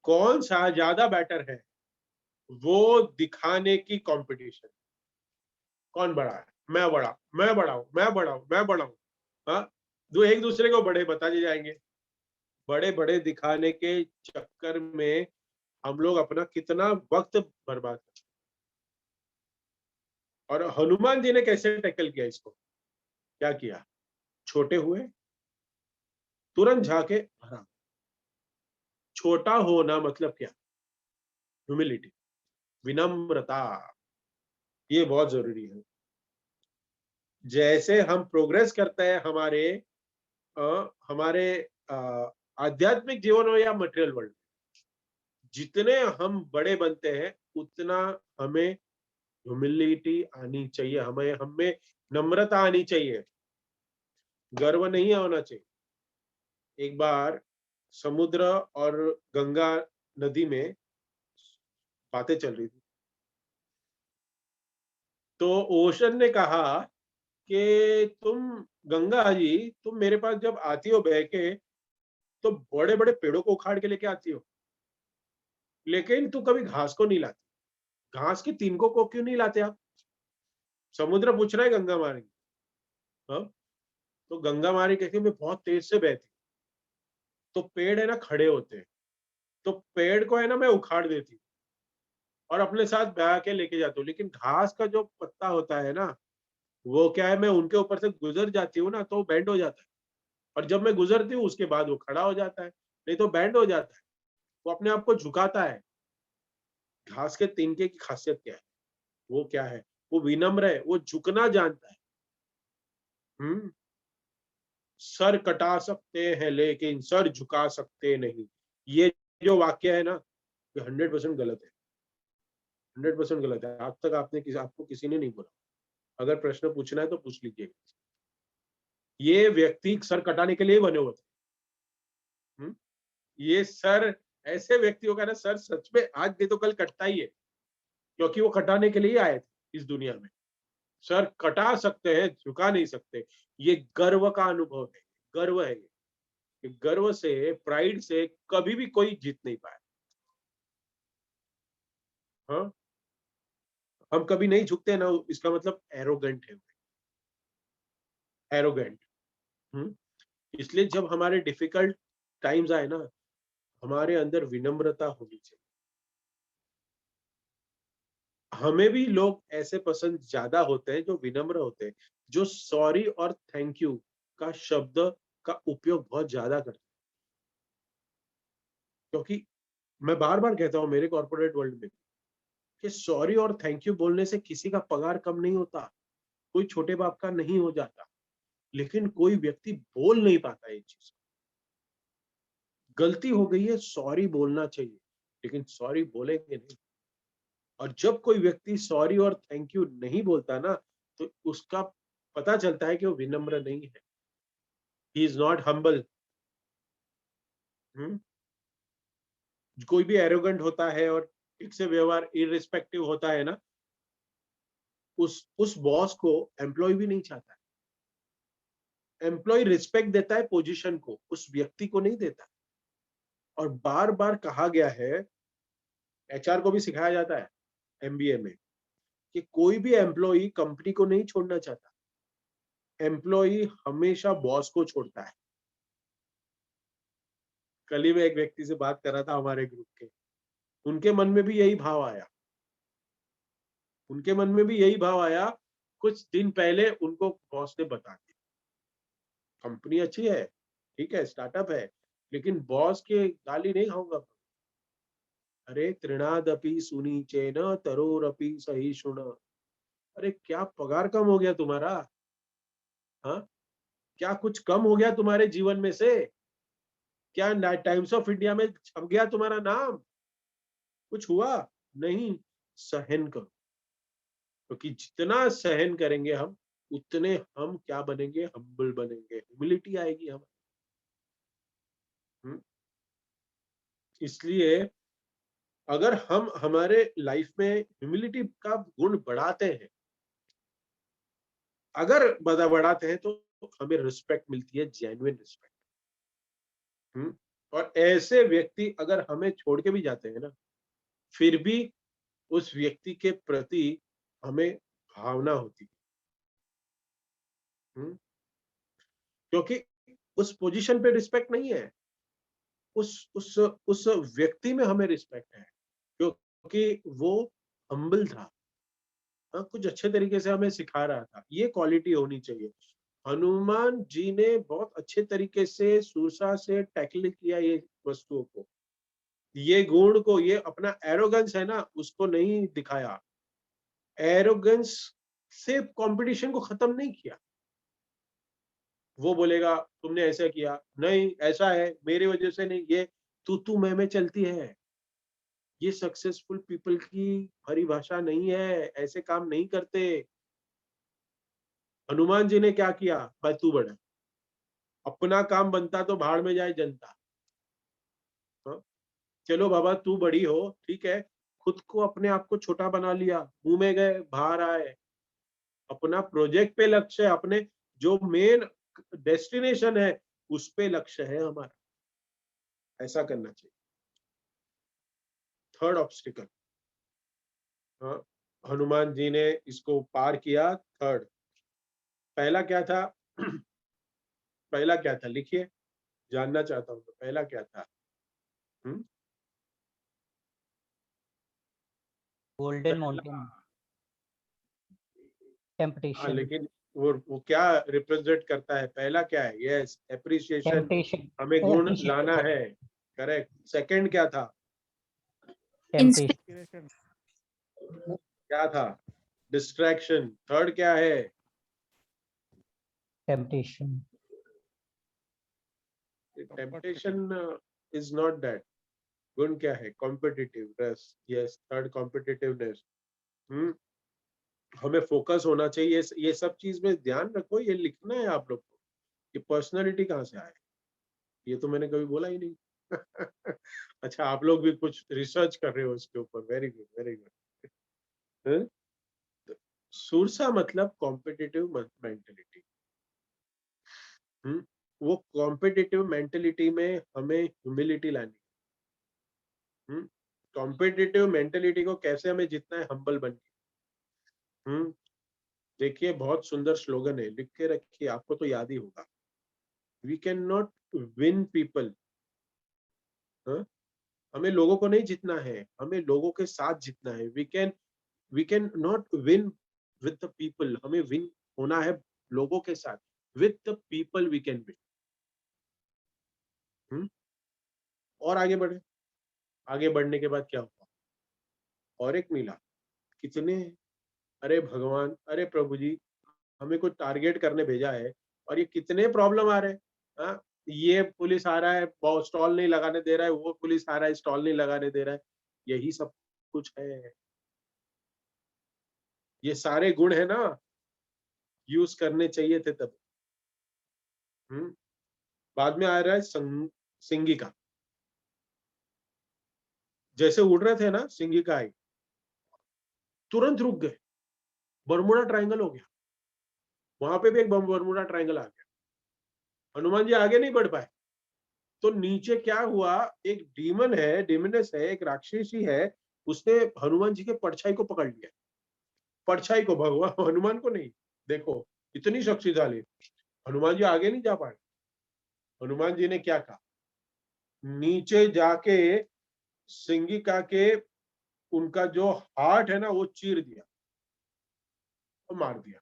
कौन सा ज्यादा बेटर है, वो दिखाने की कंपटीशन। कौन बड़ा है? मैं बड़ा, मैं बड़ा हूं, मैं बड़ा हूं, मैं बड़ा हूं। हाँ, दो एक दूसरे को बड़े बताते जाएंगे। बड़े बड़े दिखाने के चक्कर में हम लोग अपना कितना वक्त बर्बाद करते। और हनुमान जी ने कैसे टैकल किया इसको? क्या किया? छोटे हुए, तुरंत जाके भरा। छोटा होना मतलब क्या? ह्यूमिलिटी, विनम्रता। ये बहुत जरूरी है। जैसे हम प्रोग्रेस करते हैं हमारे आध्यात्मिक जीवन हो या मटेरियल वर्ल्ड, जितने हम बड़े बनते हैं उतना हमें ह्यूमिलिटी आनी चाहिए, हमें हमें नम्रता आनी चाहिए, गर्व नहीं होना चाहिए। एक बार समुद्र और गंगा नदी में बातें चल रही थी, तो ओशन ने कहा कि तुम, गंगा जी, तुम मेरे पास जब आती हो बह के, तो बड़े बड़े पेड़ों को उखाड़ के लेके आती हो, लेकिन तू कभी घास को नहीं लाती। घास की तिनकों को क्यों नहीं लाते आप? समुद्र पूछ रहा है गंगा मारी। हाँ, तो गंगा मारी कहती है मैं बहुत तेज से बहती, तो पेड़ है ना खड़े होते हैं, तो पेड़ को है ना मैं उखाड़ देती हूँ और अपने साथ बहा के लेके जाती हूँ, लेकिन घास का जो पत्ता होता है ना, वो क्या है, मैं उनके ऊपर से गुजर जाती हूँ ना, तो बेंड हो जाता है, और जब मैं गुजरती हूँ उसके बाद वो खड़ा हो जाता है, नहीं तो बेंड हो जाता है। वो अपने आप को झुकाता है। घास के तिनके की खासियत क्या है? वो क्या है? वो विनम्र है, वो झुकना जानता है। हम्म सर कटा सकते हैं लेकिन सर झुका सकते नहीं। ये जो वाक्य है ना, ये 100% गलत है। 100% गलत है। आज तक आपको किसी ने नहीं बोला। अगर प्रश्न पूछना है तो पूछ लीजिए। ये व्यक्ति सर कटाने के लिए बने हुए थे। ये सर ऐसे व्यक्तियों का ना सर सच में आज नहीं तो कल कटता ही है, क्योंकि वो कटाने के लिए ही आए थे इस दुनिया में। सर कटा सकते हैं, झुका नहीं सकते। ये गर्व का अनुभव है, गर्व है ये। ये गर्व से, प्राइड से कभी भी कोई जीत नहीं पाया। हाँ, हम कभी नहीं झुकते ना, इसका मतलब एरोगेंट है, एरोगेंट। हम्म। इसलिए जब हमारे डिफिकल्ट टाइम्स आए ना, हमारे अंदर विनम्रता होनी चाहिए। हमें भी लोग ऐसे पसंद ज्यादा होते हैं जो विनम्र होते हैं, जो सॉरी और थैंक यू का शब्द का उपयोग बहुत ज्यादा करते हैं। क्योंकि मैं बार बार कहता हूँ मेरे कॉर्पोरेट वर्ल्ड में कि सॉरी और थैंक यू बोलने से किसी का पगार कम नहीं होता, कोई छोटे बाप का नहीं हो जाता, लेकिन कोई व्यक्ति बोल नहीं पाता ये चीज। गलती हो गई है, सॉरी बोलना चाहिए, लेकिन सॉरी बोलेंगे नहीं। और जब कोई व्यक्ति सॉरी और थैंक यू नहीं बोलता ना, तो उसका पता चलता है कि वो विनम्र नहीं है, ही इज नॉट हम्बल। कोई भी एरोगेंट होता है और ठीक से व्यवहार इररिस्पेक्टिव होता है ना, उस बॉस को एम्प्लॉय भी नहीं चाहता है। एम्प्लॉय रिस्पेक्ट देता है पोजीशन को, उस व्यक्ति को नहीं देता। और बार बार कहा गया है, एचआर को भी सिखाया जाता है एमबीए में, कि कोई भी एम्प्लॉय कंपनी को नहीं छोड़ना चाहता, एम्प्लॉय हमेशा बॉस को छोड़ता है। कल ही मैं एक व्यक्ति से बात कर रहा था हमारे ग्रुप के, उनके मन में भी यही भाव आया, उनके मन में भी यही भाव आया। कुछ दिन पहले उनको बॉस ने बता दिया, कंपनी अच्छी है, ठीक है, स्टार्टअप है, लेकिन बॉस के गाली नहीं खाऊंगा। अरे तृणादपि सुनीचेन तरोरपि सहिष्णुना। अरे क्या पगार कम हो गया तुम्हारा? हाँ, क्या कुछ कम हो गया तुम्हारे जीवन में से? क्या टाइम्स ऑफ इंडिया में छप गया तुम्हारा नाम? कुछ हुआ? नहीं। सहन करो, क्योंकि जितना सहन करेंगे हम, उतने हम क्या बनेंगे? हम्बल बनेंगे, ह्यूमिलिटी आएगी हम। हम्म। इसलिए अगर हम हमारे लाइफ में ह्यूमिलिटी का गुण बढ़ाते हैं, अगर बढ़ाते हैं, तो हमें रिस्पेक्ट मिलती है, जेन्युइन रिस्पेक्ट। और ऐसे व्यक्ति अगर हमें छोड़ के भी जाते हैं ना, फिर भी उस व्यक्ति के प्रति हमें भावना होती है। क्योंकि उस पोजीशन पे रिस्पेक्ट नहीं है, उस व्यक्ति में हमें रिस्पेक्ट है, क्योंकि वो हम्बल था। हाँ, कुछ अच्छे तरीके से हमें सिखा रहा था, ये क्वालिटी होनी चाहिए। हनुमान जी ने बहुत अच्छे तरीके से सूरसा से टैकल किया ये वस्तुओं को, ये गुण को, ये अपना एरोगेंस है ना, उसको नहीं दिखाया। एरोगेंस से कंपटीशन को खत्म नहीं किया। वो बोलेगा तुमने ऐसा किया, नहीं ऐसा है, मेरी वजह से नहीं, ये तू मैं चलती है। ये सक्सेसफुल पीपल की परिभाषा नहीं है, ऐसे काम नहीं करते। हनुमान जी ने क्या किया? भाई तू बड़ा, अपना काम बनता तो भाड़ में जाए जनता। हाँ? चलो बाबा तू बड़ी हो, ठीक है, खुद को अपने आप को छोटा बना लिया, मुंह में गए बाहर आए। अपना प्रोजेक्ट पे लक्ष्य है, अपने जो मेन डेस्टिनेशन है उस पे लक्ष्य है हमारा, ऐसा करना चाहिए। थर्ड ऑब्स्टिकल, हाँ, हनुमान जी ने इसको पार किया। थर्ड, पहला क्या था? पहला क्या था लिखिए, जानना चाहता हूँ, तो पहला क्या था? हम्म? गोल्डन पहला, माउंटेन हाँ, टेम्पटेशन। लेकिन वो क्या रिप्रेजेंट करता है? पहला क्या है? यस, एप्रिसिएशन, टेम्पटेशन हमें गुण अप्रिशिएट लाना सॉरी है। करेक्ट। सेकंड क्या था? Temptation inspiration. क्या था? डिस्ट्रैक्शन। थर्ड क्या है? Temptation temptation is not that. गुण क्या है? Competitiveness. Yes, third competitiveness. Hmm. हमें फोकस होना चाहिए, ये सब चीज में ध्यान रखो, ये लिखना है आप लोग को। ये पर्सनालिटी कहाँ से आए? ये तो मैंने कभी बोला ही नहीं। अच्छा, आप लोग भी कुछ रिसर्च कर रहे हो उसके ऊपर, वेरी गुड, वेरी गुड। सूरसा मतलब कॉम्पिटिटिव मेंटेलिटी। वो कॉम्पिटिटिव मेंटेलिटी में हमें ह्यूमिलिटी लानी। कॉम्पिटिटिव मेंटेलिटी को कैसे हमें जितना है, हम्बल बन के। देखिए, बहुत सुंदर स्लोगन है, लिख के रखिए, आपको तो याद ही होगा। We can not win people. हमें लोगों को नहीं जीतना है, हमें लोगों के साथ जीतना है। We can not win with the people, हमें विन होना है लोगों के साथ। With the people we can win. और आगे बढ़े। आगे बढ़ने के बाद क्या हुआ? और एक मिला। कितने? अरे भगवान, अरे प्रभु जी, हमें कुछ टारगेट करने भेजा है और ये कितने प्रॉब्लम आ रहे हैं। हाँ, ये पुलिस आ रहा है, वो स्टॉल नहीं लगाने दे रहा है, वो पुलिस आ रहा है, स्टॉल नहीं लगाने दे रहा है। यही सब कुछ है। ये सारे गुण है ना, यूज करने चाहिए थे तब। हम्म बाद में आ रहा है सिंगिका। जैसे उड़ रहे थे ना, सिंगिका आई, तुरंत रुक गए। बरमुडा ट्रायंगल हो गया। वहां पे भी एक बरमुडा ट्रायंगल आ गया। हनुमान जी आगे नहीं बढ़ पाए। तो नीचे क्या हुआ? एक डीमन है, डिमनेस है, एक राक्षसी है। उसने हनुमान जी के परछाई को पकड़ लिया। परछाई को, भगवान हनुमान को नहीं। देखो, इतनी शक्तिशाली। हनुमान जी आगे नहीं जा पाए। हनुमान जी ने क्या कहा? नीचे जाके सिंगिका के, उनका जो हार्ट है ना, वो चीर दिया और मार दिया।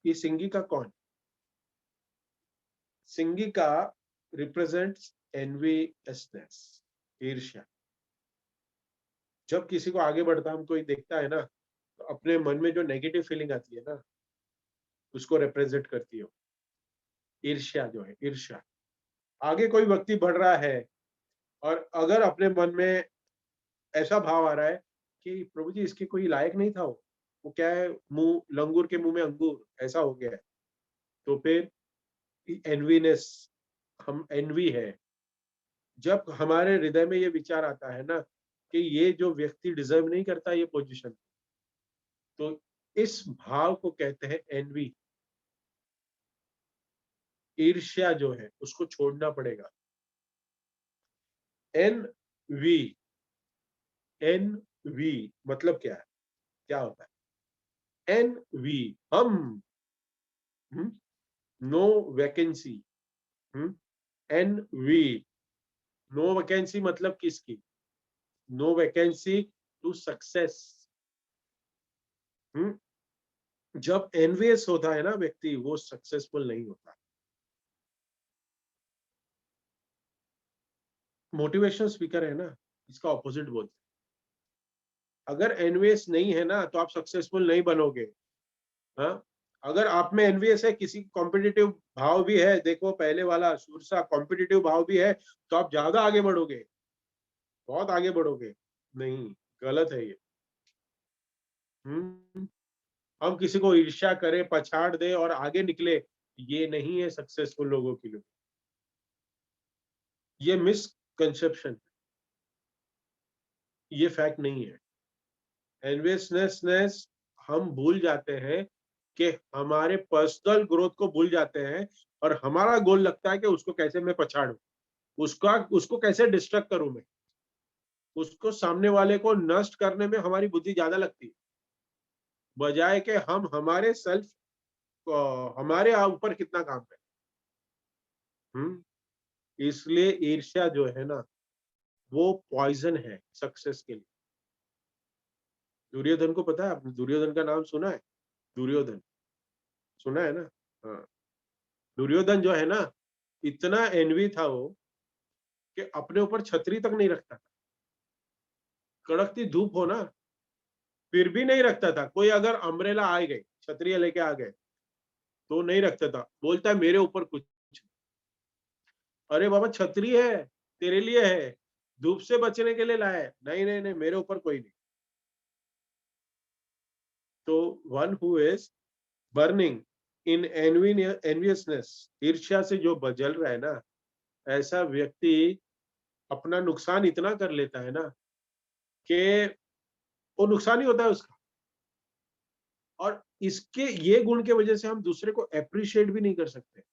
ये सिंगिका कौन? सिंगिका रिप्रेजेंट्स एनवीएसनेस, ईर्ष्या। जब किसी को आगे बढ़ता हम कोई देखता है ना, तो अपने मन में जो नेगेटिव फीलिंग आती है ना, उसको रिप्रेजेंट करती हो। ईर्ष्या जो है, ईर्ष्या। आगे कोई व्यक्ति बढ़ रहा है और अगर अपने मन में ऐसा भाव आ रहा है कि प्रभु जी इसके कोई लायक नहीं था, वो क्या है, मुंह लंगूर के मुंह में अंगूर, ऐसा हो गया है। तो फिर एनवीनेस, हम एनवी है। जब हमारे हृदय में ये विचार आता है ना कि ये जो व्यक्ति डिजर्व नहीं करता ये पोजीशन, तो इस भाव को कहते हैं एनवी। ईर्ष्या जो है उसको छोड़ना पड़ेगा। एन वी, एन वी मतलब क्या है? क्या होता है एन वी? हम, no vacancy. N V, no vacancy मतलब किसकी? No vacancy to success. जब एनवीएस होता है ना व्यक्ति, वो सक्सेसफुल नहीं होता। मोटिवेशनल स्पीकर है ना, इसका ऑपोजिट बोलते हैं। अगर एनवीएस नहीं है ना, तो आप सक्सेसफुल नहीं बनोगे। हाँ, अगर आप में एनवीएस है, किसी कॉम्पिटिटिव भाव भी है, देखो पहले वाला सूरसा कॉम्पिटिटिव भाव भी है, तो आप ज्यादा आगे बढ़ोगे, बहुत आगे बढ़ोगे। नहीं, गलत है ये। हम्म हम किसी को ईर्ष्या करें, पछाड़ दे और आगे निकले, ये नहीं है सक्सेसफुल लोगों के लिए। ये मिसकंसेप्शन, ये फैक्ट नहीं है। एनवियसनेस, हम भूल जाते हैं कि हमारे पर्सनल ग्रोथ को भूल जाते हैं और हमारा गोल लगता है कि उसको कैसे मैं पछाड़ू, उसको कैसे डिस्ट्रक्ट करूं मैं, उसको सामने वाले को नष्ट करने में हमारी बुद्धि ज्यादा लगती है, बजाय कि हम हमारे सेल्फ, हमारे ऊपर कितना काम है। इसलिए ईर्ष्या जो है ना, वो पॉइजन है सक्सेस के लिए। दुर्योधन को पता है आपने? दुर्योधन का नाम सुना है? दुर्योधन सुना है ना? हाँ, दुर्योधन जो है ना, इतना एनवी था वो कि अपने ऊपर छतरी तक नहीं रखता था। कड़कती धूप हो ना, फिर भी नहीं रखता था। कोई अगर अम्ब्रेला आ गई, छतरी लेके आ गए, तो नहीं रखता था। बोलता है मेरे ऊपर कुछ। अरे बाबा, छतरी है, तेरे लिए है, धूप से बचने के लिए लाया है। नहीं नहीं नहीं, मेरे ऊपर कोई नहीं। तो one who is burning in enviousness, ईर्ष्या से जो जल रहा है ना, ऐसा व्यक्ति अपना नुकसान इतना कर लेता है ना कि वो नुकसान ही होता है उसका। और इसके ये गुण के वजह से हम दूसरे को एप्रिशिएट भी नहीं कर सकते।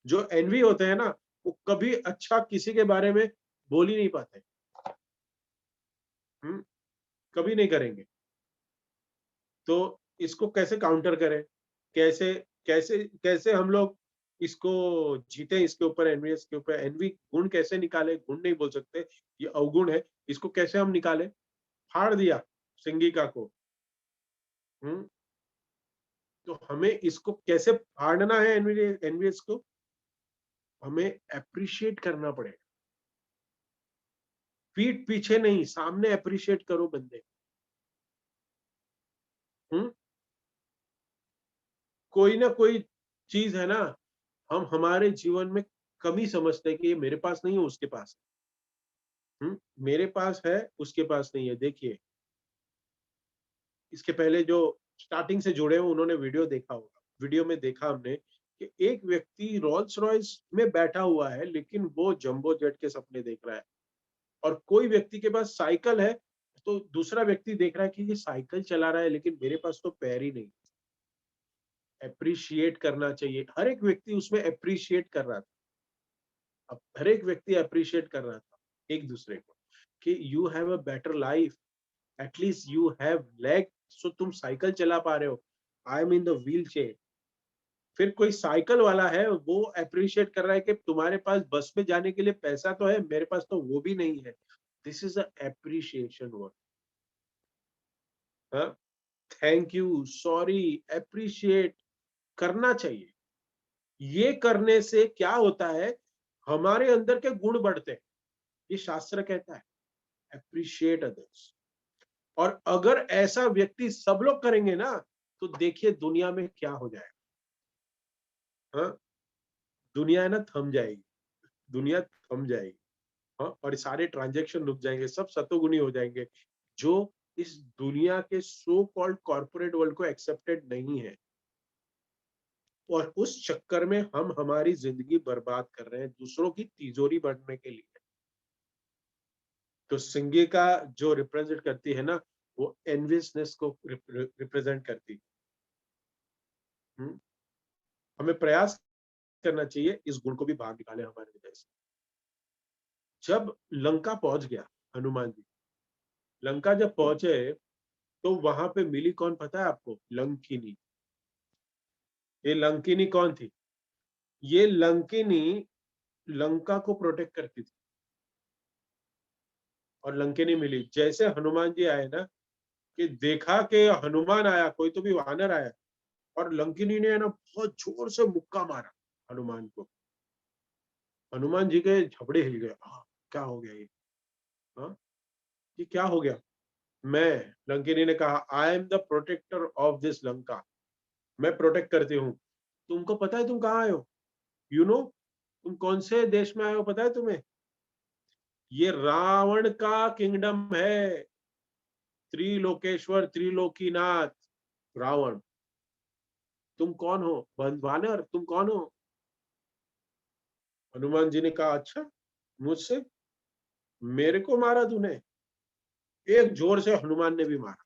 जो एनवी होते हैं ना, वो कभी अच्छा किसी के बारे में बोल ही नहीं पाते। कभी नहीं करेंगे। तो इसको कैसे काउंटर करें? कैसे कैसे कैसे हम लोग इसको जीते, इसके ऊपर, एनवीएस के ऊपर? एनवी गुण कैसे निकाले? गुण नहीं बोल सकते, ये अवगुण है। इसको कैसे हम निकाले? फाड़ दिया सिंगिका को। हम्म तो हमें इसको कैसे फाड़ना है? एनवीएस को हमें अप्रिशिएट करना पड़ेगा। पीठ पीछे नहीं, सामने अप्रिशिएट करो बंदे। हम्म कोई ना कोई चीज है ना, हम हमारे जीवन में कमी समझते हैं कि ये मेरे पास नहीं है, उसके पास है। मेरे पास है, उसके पास नहीं है। देखिए, इसके पहले जो स्टार्टिंग से जुड़े हो उन्होंने वीडियो देखा होगा। वीडियो में देखा हमने कि एक व्यक्ति रोल्स रॉयस में बैठा हुआ है, लेकिन वो जंबो जेट के सपने देख रहा है। और कोई व्यक्ति के पास साइकिल है, तो दूसरा व्यक्ति देख रहा है कि ये साइकिल चला रहा है, लेकिन मेरे पास तो पैर ही नहीं। अप्रिशिएट करना चाहिए। हर एक व्यक्ति उसमें अप्रिशिएट कर रहा था। अब हर एक व्यक्ति अप्रिशिएट कर रहा था एक दूसरे को कि you have a better life, at least you have leg, so तुम साइकिल चला पा रहे हो। I am in the wheelchair. फिर कोई साइकिल वाला है, वो अप्रिशिएट कर रहा है कि तुम्हारे पास बस में जाने के लिए पैसा तो है, मेरे पास तो वो भी नहीं है। This is appreciation word. हाँ, थैंक यू, सॉरी, अप्रिशिएट करना चाहिए। ये करने से क्या होता है, हमारे अंदर के गुण बढ़ते हैं। ये शास्त्र कहता है, अप्रिशिएट अदर्स। और अगर ऐसा व्यक्ति सब लोग करेंगे ना, तो देखिए दुनिया में क्या हो जाएगा। हाँ, दुनिया है ना थम जाएगी। दुनिया थम जाएगी। हाँ, और सारे ट्रांजैक्शन रुक जाएंगे, सब सतोगुनी हो जाएंगे, जो इस दुनिया के सो कॉल्ड कॉर्पोरेट वर्ल्ड को एक्सेप्टेड नहीं है। और उस चक्कर में हम हमारी जिंदगी बर्बाद कर रहे हैं दूसरों की तिजोरी बढ़ने के लिए। तो सिंगे का जो रिप्रेजेंट करती है ना, वो एनवियसनेस को रिप्रेजेंट करती है। हम्म, हमें प्रयास करना चाहिए इस गुण को भी बाहर निकाले हमारे हृदय से। जब लंका पहुंच गया हनुमान जी, लंका जब पहुंचे, तो वहां पे मिली कौन पता है आपको? लंकिनी। ये लंकिनी कौन थी? ये लंकिनी लंका को प्रोटेक्ट करती थी। और लंकिनी मिली जैसे हनुमान जी आए ना, कि देखा कि हनुमान आया, कोई तो भी वानर आया, और लंकिनी ने ना बहुत जोर से मुक्का मारा हनुमान को। हनुमान जी के झपड़े हिल गए। हाँ, क्या हो गया ये? हाँ, ये क्या हो गया? मैं, लंकिनी ने कहा, I am the protector of this Lanka. मैं प्रोटेक्ट करती हूँ। तुमको पता है तुम कहाँ आए हो? यू नो, तुम कौन से देश में आए हो पता है तुम्हें? ये रावण का किंगडम है। त्रिलोकेश्वर, त्रिलोकीनाथ रावण। तुम कौन हो? वानर, तुम कौन हो? हनुमान जी ने कहा, अच्छा, मुझसे? मेरे को मारा तूने? एक जोर से हनुमान ने भी मारा।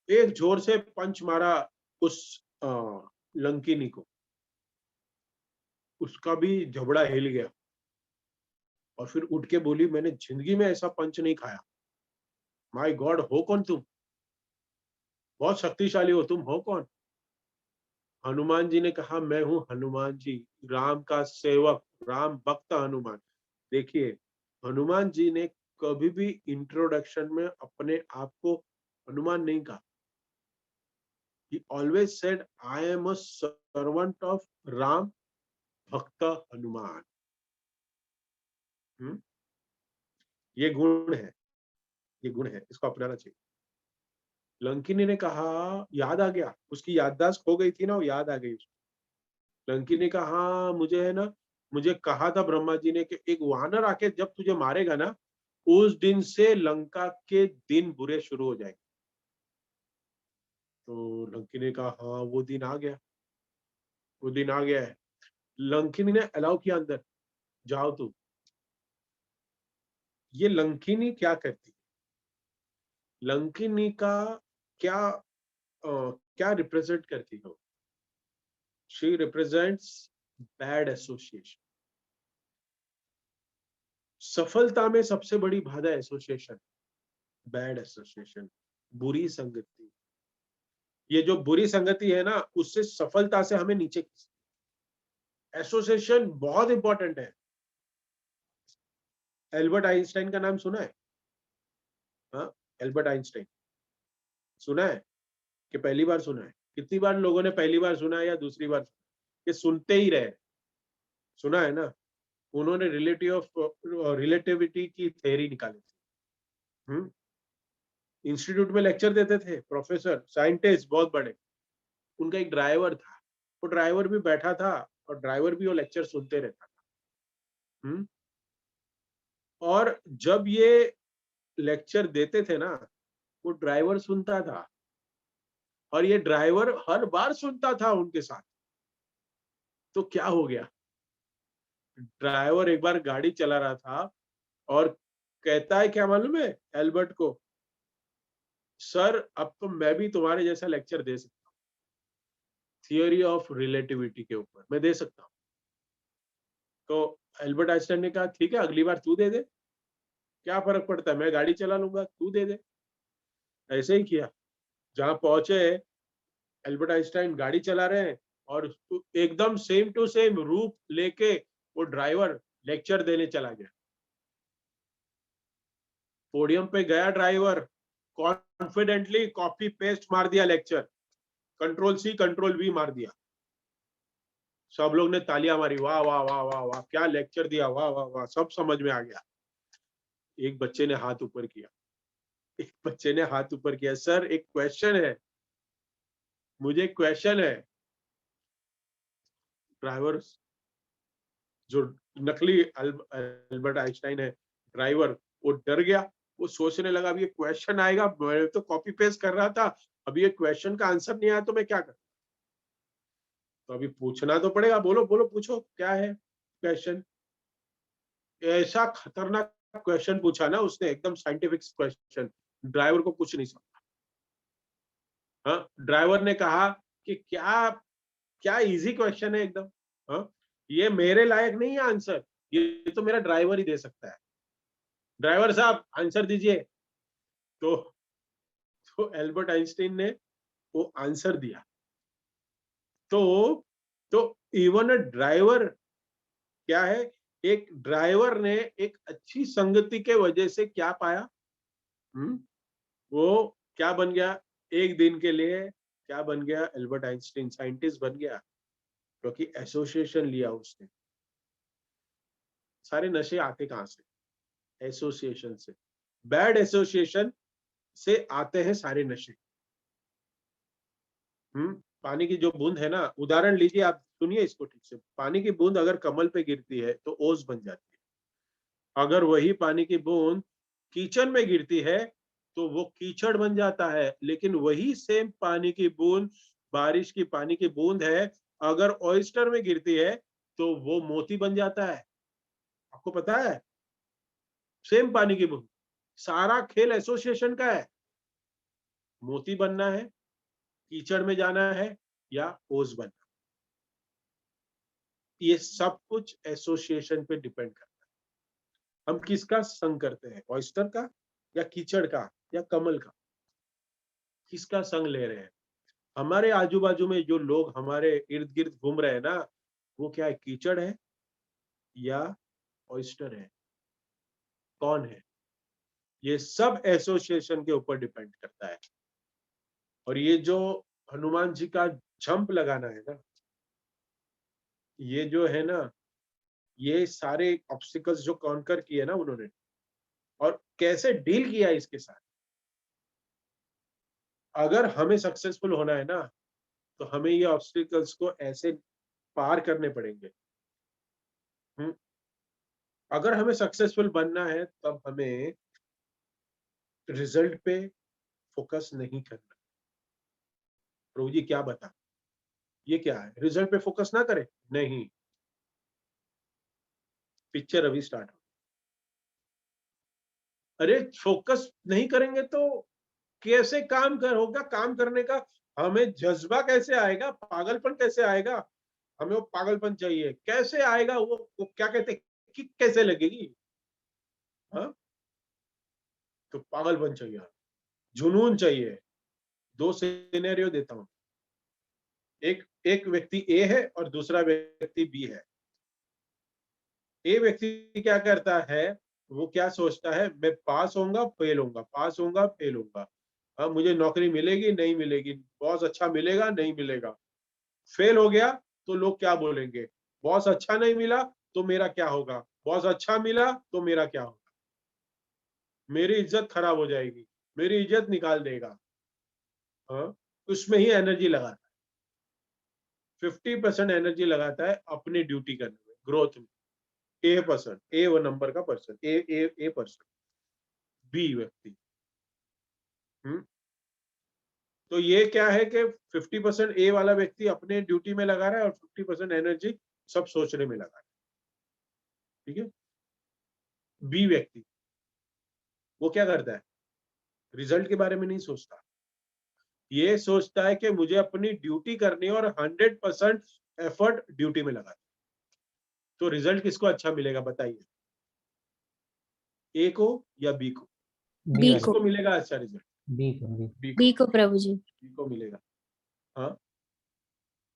एक जोर से पंच मारा उस लंकिनी को। उसका भी जबड़ा हिल गया। और फिर उठ के बोली, मैंने जिंदगी में ऐसा पंच नहीं खाया। माय गॉड, हो कौन तुम? बहुत शक्तिशाली हो, तुम हो कौन? हनुमान जी ने कहा, मैं हूं हनुमान जी, राम का सेवक, राम भक्त हनुमान। देखिए, हनुमान जी ने कभी भी इंट्रोडक्शन में अपने आप को हनुमान नहीं कहा। He always said, I am a servant of Ram, भक्त हनुमान। हम्म? ये गुण है, ये गुण है, इसको अपनाना चाहिए। लंकिनी ने कहा, याद आ गया, उसकी याददाश्त खो गई थी ना, वो याद आ गई उसको। लंकिनी ने कहा, हाँ, मुझे है ना, मुझे कहा था ब्रह्मा जी ने कि एक वानर आके जब तुझे मारेगा ना, उस दिन से लंका के दिन बुरे शुरू हो जाएंगे। तो लंकिनी ने कहा, हाँ, वो दिन आ गया, वो दिन आ गया है। लंकिनी ने अलाउ किया अंदर। जाओ तुम। ये लंकिनी क्या करती है? लंकिनी का क्या क्या रिप्रेजेंट करती हो? She represents bad association. सफलता में सबसे बड़ी बाधा एसोसिएशन, बैड एसोसिएशन, बुरी संगति। ये जो बुरी संगति है ना, उससे सफलता से हमें नीचे खींचती है। एसोसिएशन बहुत इंपॉर्टेंट है। एल्बर्ट आइंस्टाइन का नाम सुना है? हाँ, एल्बर्ट आइंस्टाइन सुना है कि पहली बार सुना है? कितनी बार लोगों ने पहली बार सुना है या दूसरी बार? कि सुनते ही रहे? सुना है ना? उन्होंने रिलेटिविटी की थ्योरी निकाली थी। इंस्टीट्यूट में लेक्चर देते थे प्रोफेसर, साइंटिस्ट बहुत बड़े। उनका एक ड्राइवर था, वो ड्राइवर भी बैठा था और ड्राइवर भी वो लेक्चर सुनते रहता था। और जब ये लेक्चर देते थे ना, वो ड्राइवर सुनता था और ये ड्राइवर हर बार सुनता था उनके साथ। तो क्या हो गया, ड्राइवर एक बार गाड़ी चला रहा था और कहता है क्या मालूम है एल्बर्ट को, सर अब तो मैं भी तुम्हारे जैसा लेक्चर दे सकता हूँ, थियोरी ऑफ रिलेटिविटी के ऊपर मैं दे सकता हूँ। तो एल्बर्ट आइंस्टाइन ने कहा ठीक है, अगली बार तू दे दे, क्या फर्क पड़ता है, मैं गाड़ी चला लूंगा, तू दे दे। ऐसे ही किया। जहां पहुंचे, एल्बर्ट आइंस्टाइन गाड़ी चला रहे हैं और एकदम सेम टू सेम रूप लेके वो ड्राइवर लेक्चर देने चला गया। पोडियम पे गया ड्राइवर, कॉन्फिडेंटली कॉपी पेस्ट मार दिया lecture, control C control V मार दिया। सब लोग ने तालियां मारी, वाह वाह वाह वाह वाह, क्या लेक्चर दिया, वाह वाह वाह, सब समझ में आ गया। एक बच्चे ने हाथ ऊपर किया, एक बच्चे ने हाथ ऊपर किया, सर एक क्वेश्चन है, मुझे क्वेश्चन है। ड्राइवर, जो नकली अल्बर्ट आइंस्टाइन है ड्राइवर, वो डर गया। वो सोचने लगा अब ये क्वेश्चन आएगा, मैं तो कॉपी पेस्ट कर रहा था, अब ये क्वेश्चन का आंसर नहीं आया तो मैं क्या करूं? तो अभी पूछना तो पड़ेगा, बोलो बोलो पूछो क्या है क्वेश्चन। ऐसा खतरनाक क्वेश्चन पूछा ना उसने, एकदम साइंटिफिक क्वेश्चन, ड्राइवर को कुछ नहीं समझा। हाँ, ड्राइवर ने कहा कि क्या क्या इजी क्वेश्चन है एकदम। हाँ, ये मेरे लायक नहीं है आंसर, ये तो मेरा ड्राइवर ही दे सकता है। ड्राइवर साहब आंसर दीजिए। तो एल्बर्ट आइंस्टीन ने वो आंसर दिया। तो तो इवन अ ड्राइवर, क्या है, एक ड्राइवर ने एक अच्छी संगति के वजह से क्या पाया, वो क्या बन गया, एक दिन के लिए क्या बन गया, एल्बर्ट आइंस्टीन साइंटिस्ट बन गया, क्योंकि एसोसिएशन लिया उसने। सारे नशे आते कहां से? एसोसिएशन से। बैड एसोसिएशन से आते हैं सारे नशे। पानी की जो बूंद है ना, उदाहरण लीजिए, आप सुनिए इसको ठीक से। पानी की बूंद अगर कमल पे गिरती है तो ओस बन जाती है। अगर वही पानी की बूंद कीचड़ में गिरती है तो वो कीचड़ बन जाता है। लेकिन वही सेम पानी की बूंद, बारिश की पानी की बूंद है, अगर ऑयस्टर में गिरती है तो वो मोती बन जाता है। आपको पता है, सेम पानी की बूंद। सारा खेल एसोसिएशन का है। मोती बनना है, कीचड़ में जाना है, या ओस बनना। ये सब कुछ एसोसिएशन पे डिपेंड करता है। हम किसका संग करते हैं, ऑयस्टर का या कीचड़ का या कमल का? किसका संग ले रहे हैं? हमारे आजू बाजू में जो लोग हमारे इर्द गिर्द घूम रहे हैं ना, वो क्या है, कीचड़ है या ऑयस्टर है? कौन है? ये सब एसोसिएशन के ऊपर डिपेंड करता है। और ये जो हनुमान जी का जंप लगाना है ना, ये जो है ना, ये सारे ऑब्स्टिकल्स जो कॉन्कर किए ना उन्होंने, और कैसे डील किया इसके साथ। अगर हमें सक्सेसफुल होना है ना, तो हमें ये ऑब्स्टिकल्स को ऐसे पार करने पड़ेंगे। हम्म, अगर हमें सक्सेसफुल बनना है तब हमें रिजल्ट पे फोकस नहीं करना। प्रभु जी क्या बता, ये क्या है, रिजल्ट पे फोकस ना करें? नहीं, पिक्चर अभी स्टार्ट हो। अरे फोकस नहीं करेंगे तो कैसे होगा? काम करने का हमें जज्बा कैसे आएगा? पागलपन कैसे आएगा? हमें वो पागलपन चाहिए, कैसे आएगा? वो क्या कहते हैं, किक कैसे लगेगी? हाँ, तो पागलपन चाहिए, जुनून चाहिए। दो सिनेरियो देता हूं। एक एक व्यक्ति ए है और दूसरा व्यक्ति बी है। ए व्यक्ति क्या करता है, वो क्या सोचता है, मैं पास होऊंगा फेल होऊंगा, पास होऊंगा फेल होऊंगा, हाँ मुझे नौकरी मिलेगी नहीं मिलेगी, बॉस अच्छा मिलेगा नहीं मिलेगा, फेल हो गया तो लोग क्या बोलेंगे, बॉस अच्छा नहीं मिला तो मेरा क्या होगा, बॉस अच्छा मिला तो मेरा क्या होगा, मेरी इज्जत खराब हो जाएगी, मेरी इज्जत निकाल देगा। हाँ, उसमें ही एनर्जी लगाता है, 50% एनर्जी लगाता है अपनी ड्यूटी करने में, ग्रोथ में। ए पर्सन, ए वो नंबर का पर्सन, ए पर्सन। बी व्यक्ति, तो ये क्या है कि 50% ए वाला व्यक्ति अपने ड्यूटी में लगा रहा है और 50% एनर्जी सब सोचने में लगा रहा है। ठीक है। बी व्यक्ति वो क्या करता है, रिजल्ट के बारे में नहीं सोचता, ये सोचता है कि मुझे अपनी ड्यूटी करनी है और 100% एफर्ट ड्यूटी में लगा। तो रिजल्ट किसको अच्छा मिलेगा बताइए, ए को या बी को? बी किसको को, मिलेगा अच्छा रिजल्ट? बी को, बी को प्रभु जी। बी को मिलेगा। हाँ,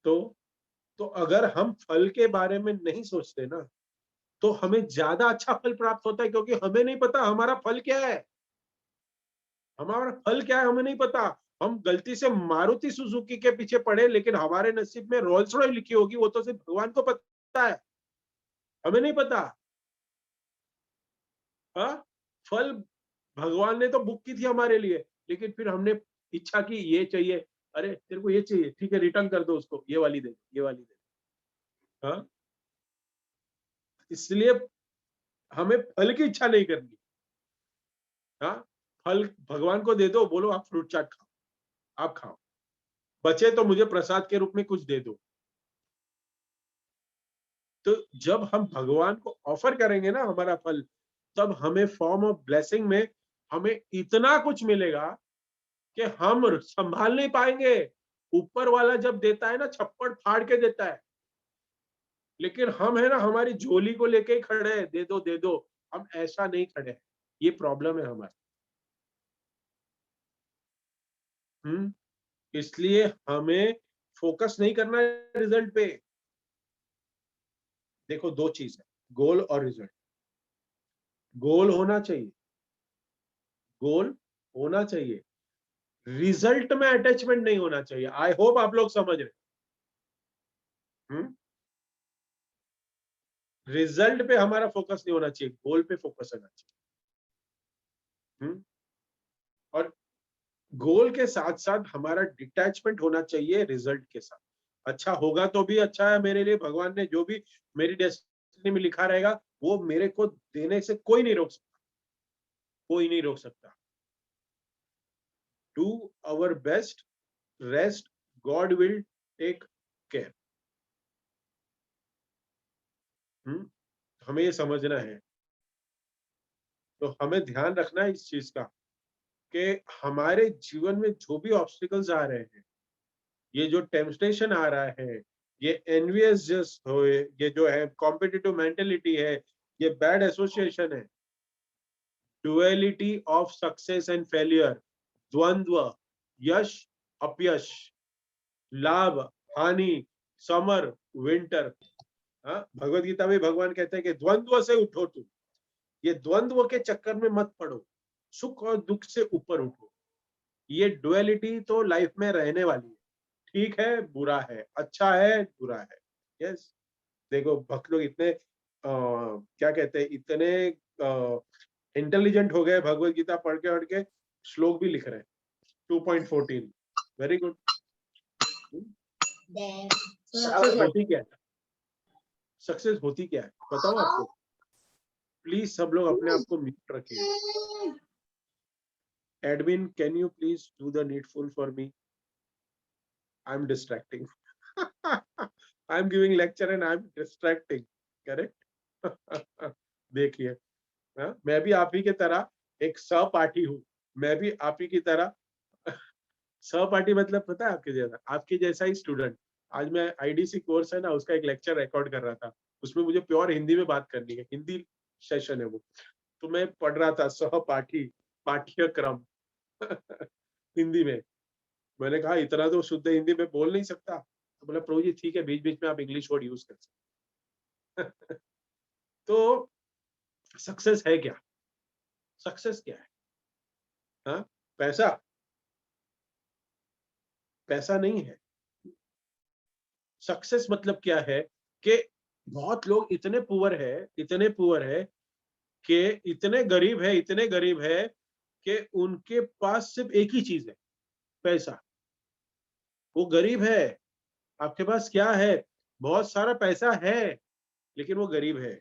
तो अगर हम फल के बारे में नहीं सोचते ना, तो हमें ज्यादा अच्छा फल प्राप्त होता है, क्योंकि हमें नहीं पता हमारा फल क्या है। हमारा फल क्या है हमें नहीं पता। हम गलती से मारुति सुजुकी के पीछे पड़े, लेकिन हमारे नसीब में रोल्स रॉयस लिखी होगी, वो तो सिर्फ भगवान को पता है, हमें नहीं पता। हाँ, फल भगवान ने तो बुक की थी हमारे लिए, लेकिन फिर हमने इच्छा की ये चाहिए, अरे तेरे को ये चाहिए, ठीक है रिटर्न कर दो उसको, ये वाली दे, ये वाली दे। हाँ, इसलिए हमें फल की इच्छा नहीं करनी। हाँ, फल भगवान को दे दो, बोलो आप फ्रूट चाट खाओ, आप खाओ, बचे तो मुझे प्रसाद के रूप में कुछ दे दो। तो जब हम भगवान को ऑफर करेंगे ना हमारा फल, तब हमें फॉर्म ऑफ ब्लेसिंग में हमें इतना कुछ मिलेगा कि हम संभाल नहीं पाएंगे। ऊपर वाला जब देता है ना, छप्पड़ फाड़ के देता है, लेकिन हम है ना हमारी झोली को लेके ही खड़े हैं, दे दो दे दो। हम ऐसा नहीं खड़े हैं, ये प्रॉब्लम है हमारी। इसलिए हमें फोकस नहीं करना है रिजल्ट पे। देखो दो चीज है, गोल और रिजल्ट। गोल होना चाहिए, गोल होना चाहिए, रिजल्ट में अटैचमेंट नहीं होना चाहिए। आई होप आप लोग समझ रहे। रिजल्ट पे हमारा फोकस नहीं होना चाहिए, गोल पे फोकस होना चाहिए। और गोल के साथ साथ हमारा डिटैचमेंट होना चाहिए रिजल्ट के साथ। अच्छा होगा तो भी अच्छा है मेरे लिए, भगवान ने जो भी मेरी डेस्टिनी में लिखा रहेगा वो मेरे को देने से कोई नहीं रोक सकता, कोई नहीं रोक सकता। Do our best, rest, God will take care. हमें ये समझना है। तो हमें ध्यान रखना है इस चीज का कि हमारे जीवन में जो भी ऑब्स्टिकल्स आ रहे हैं, ये जो टेम्पटेशन आ रहा है, ये एनवियस जस्ट हो, ये जो है कॉम्पिटिटिव मेंटेलिटी है, ये बैड एसोसिएशन है, duality of success and failure, द्वंद्व, यश अपयश, लाभ हानि, समर विंटर। हाँ, भगवत गीता में भगवान कहते हैं कि द्वंद्व से उठो तुम, ये द्वंद्व के चक्कर में मत पड़ो, सुख और दुख से ऊपर उठो। ये डुअलिटी तो लाइफ में रहने वाली है, ठीक है बुरा है, अच्छा है बुरा है। यस, देखो भक्त लोग इतने क्या कहते हैं, इतने इंटेलिजेंट हो गए, भगवत गीता पढ़ के श्लोक भी लिख रहे हैं। 2.14 वेरी गुड। होती क्या है, सक्सेस होती क्या है बताओ आपको। प्लीज सब लोग अपने आप को म्यूट रखिए। Admin can you please do the needful for me, I am distracting. I am giving lecture and I am distracting, correct. देखिए, हाँ, मैं भी आप ही की तरह एक सहपाठी हूँ। मैं भी आप ही की तरह सहपाठी मतलब पता है आपके जैसा ही स्टूडेंट। आज मैं आईडीसी कोर्स है ना, उसका एक लेक्चर रिकॉर्ड कर रहा था। उसमें मुझे प्योर हिंदी में बात करनी है, हिंदी सेशन है वो। तो मैं पढ़ रहा था सहपाठी पाठ्यक्रम हिंदी में। मैंने कहा इतना तो शुद्ध हिंदी में बोल नहीं सकता। तो बोला प्रभु जी ठीक है, बीच बीच में आप इंग्लिश वर्ड यूज कर सकते। तो सक्सेस है क्या? सक्सेस क्या है? हाँ, पैसा? पैसा नहीं है। सक्सेस मतलब क्या है कि बहुत लोग इतने पुअर है कि इतने गरीब है कि उनके पास सिर्फ एक ही चीज है, पैसा। वो गरीब है। आपके पास क्या है? बहुत सारा पैसा है, लेकिन वो गरीब है।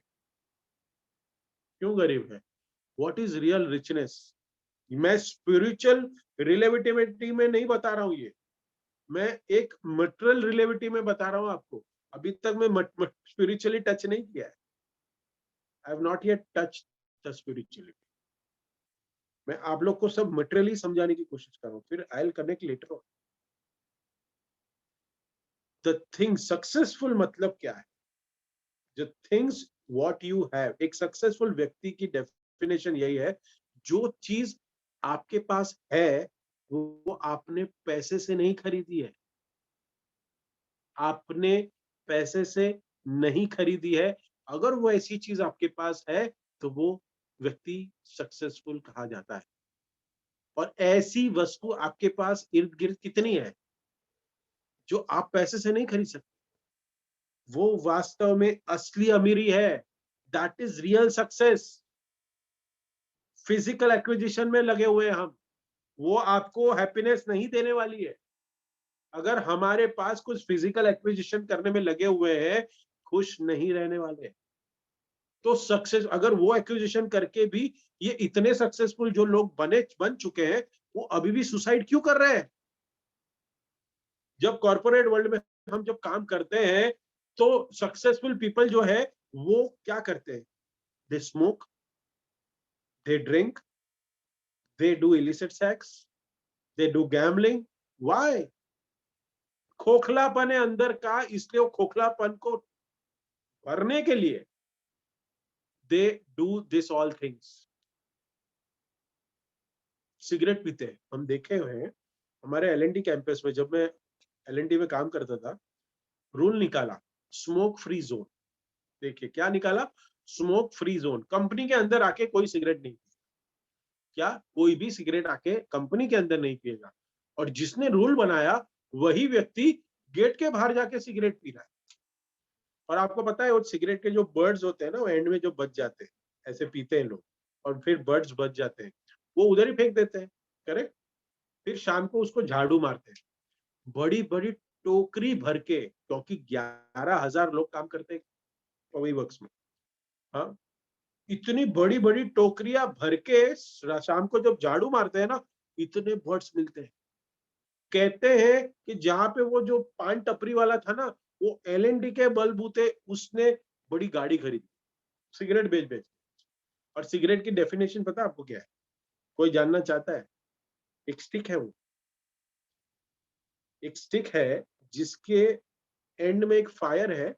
क्यों गरीब है? What is real richness? मैं स्पिरिचुअल रिलेटिविटी में नहीं बता रहा हूं ये। मैं एक मटेरियल रिलेटिविटी में बता रहा हूं आपको। अभी तक मैं स्पिरिचुअली टच नहीं किया है। I have not yet touch the spirituality. मैं आप लोग को सब मटेरियली समझाने की कोशिश कर रहा हूँ, फिर I will connect later on. The thing successful मतलब क्या है? The things what you have. एक सक्सेसफुल व्यक्ति की डेफिनेशन यही है, जो चीज आपके पास है वो आपने पैसे से नहीं खरीदी है। आपने पैसे से नहीं खरीदी है। अगर वो ऐसी चीज आपके पास है तो वो व्यक्ति सक्सेसफुल कहा जाता है। और ऐसी वस्तु आपके पास इर्द गिर्द कितनी है जो आप पैसे से नहीं खरीद सकते? वो वास्तव में असली अमीरी है। That is real success. Physical acquisition में लगे हुए हैं हम, वो आपको हैप्पीनेस नहीं देने वाली है। अगर हमारे पास कुछ फिजिकल एक्विजिशन करने में लगे हुए हैं, खुश नहीं रहने वाले। तो सक्सेस, अगर वो एक्विजिशन करके भी ये इतने सक्सेसफुल जो लोग बन चुके हैं, वो अभी भी सुसाइड क्यों कर रहे हैं? जब कॉर्पोरेट वर्ल्ड में हम जब काम करते हैं तो सक्सेसफुल पीपल जो है वो क्या करते हैं? They smoke, they drink, they do illicit sex, they do gambling. Why? खोखलापन है अंदर का, इसलिए वो खोखलापन को भरने के लिए they do this all things. Cigarette पीते हैं, हम देखे हुए हैं। हमारे एलएनटी कैंपस में जब मैं एलएनटी में काम करता था, रूल निकाला, स्मोक फ्री जोन। देखिए क्या निकाला? Smoke free zone. कंपनी के अंदर आके कोई सिगरेट नहीं, क्या कोई भी सिगरेट आके कंपनी के अंदर नहीं पिएगा। और जिसने रूल बनाया वही व्यक्ति गेट के बाहर जाके सिगरेट पी रहा है। और आपको पता है वो सिगरेट के जो बर्ड्स होते हैं ना, वो एंड में जो बच जाते हैं, ऐसे पीते हैं लोग और फिर बर्ड्स बच जाते हैं, वो उधर ही फेंक देते हैं। करेक्ट? फिर शाम को उसको झाड़ू मारते हैं, बड़ी बड़ी टोकरी भर के, क्योंकि 11,000 लोग काम करते हैं पवई वर्क्स में। हाँ, इतनी बड़ी बड़ी टोकरियां भर के शाम को जब झाड़ू मारते हैं ना, इतने बर्ड्स मिलते हैं। कहते हैं कि जहां पे वो जो पान टपरी वाला था ना, वो एलएनडी के बलबूते उसने बड़ी गाड़ी खरीदी सिगरेट बेच बेच। और सिगरेट की डेफिनेशन पता है आपको क्या है? कोई जानना चाहता है? एक स्टिक है वो। एक स्टिक है जिसके एंड में एक फायर है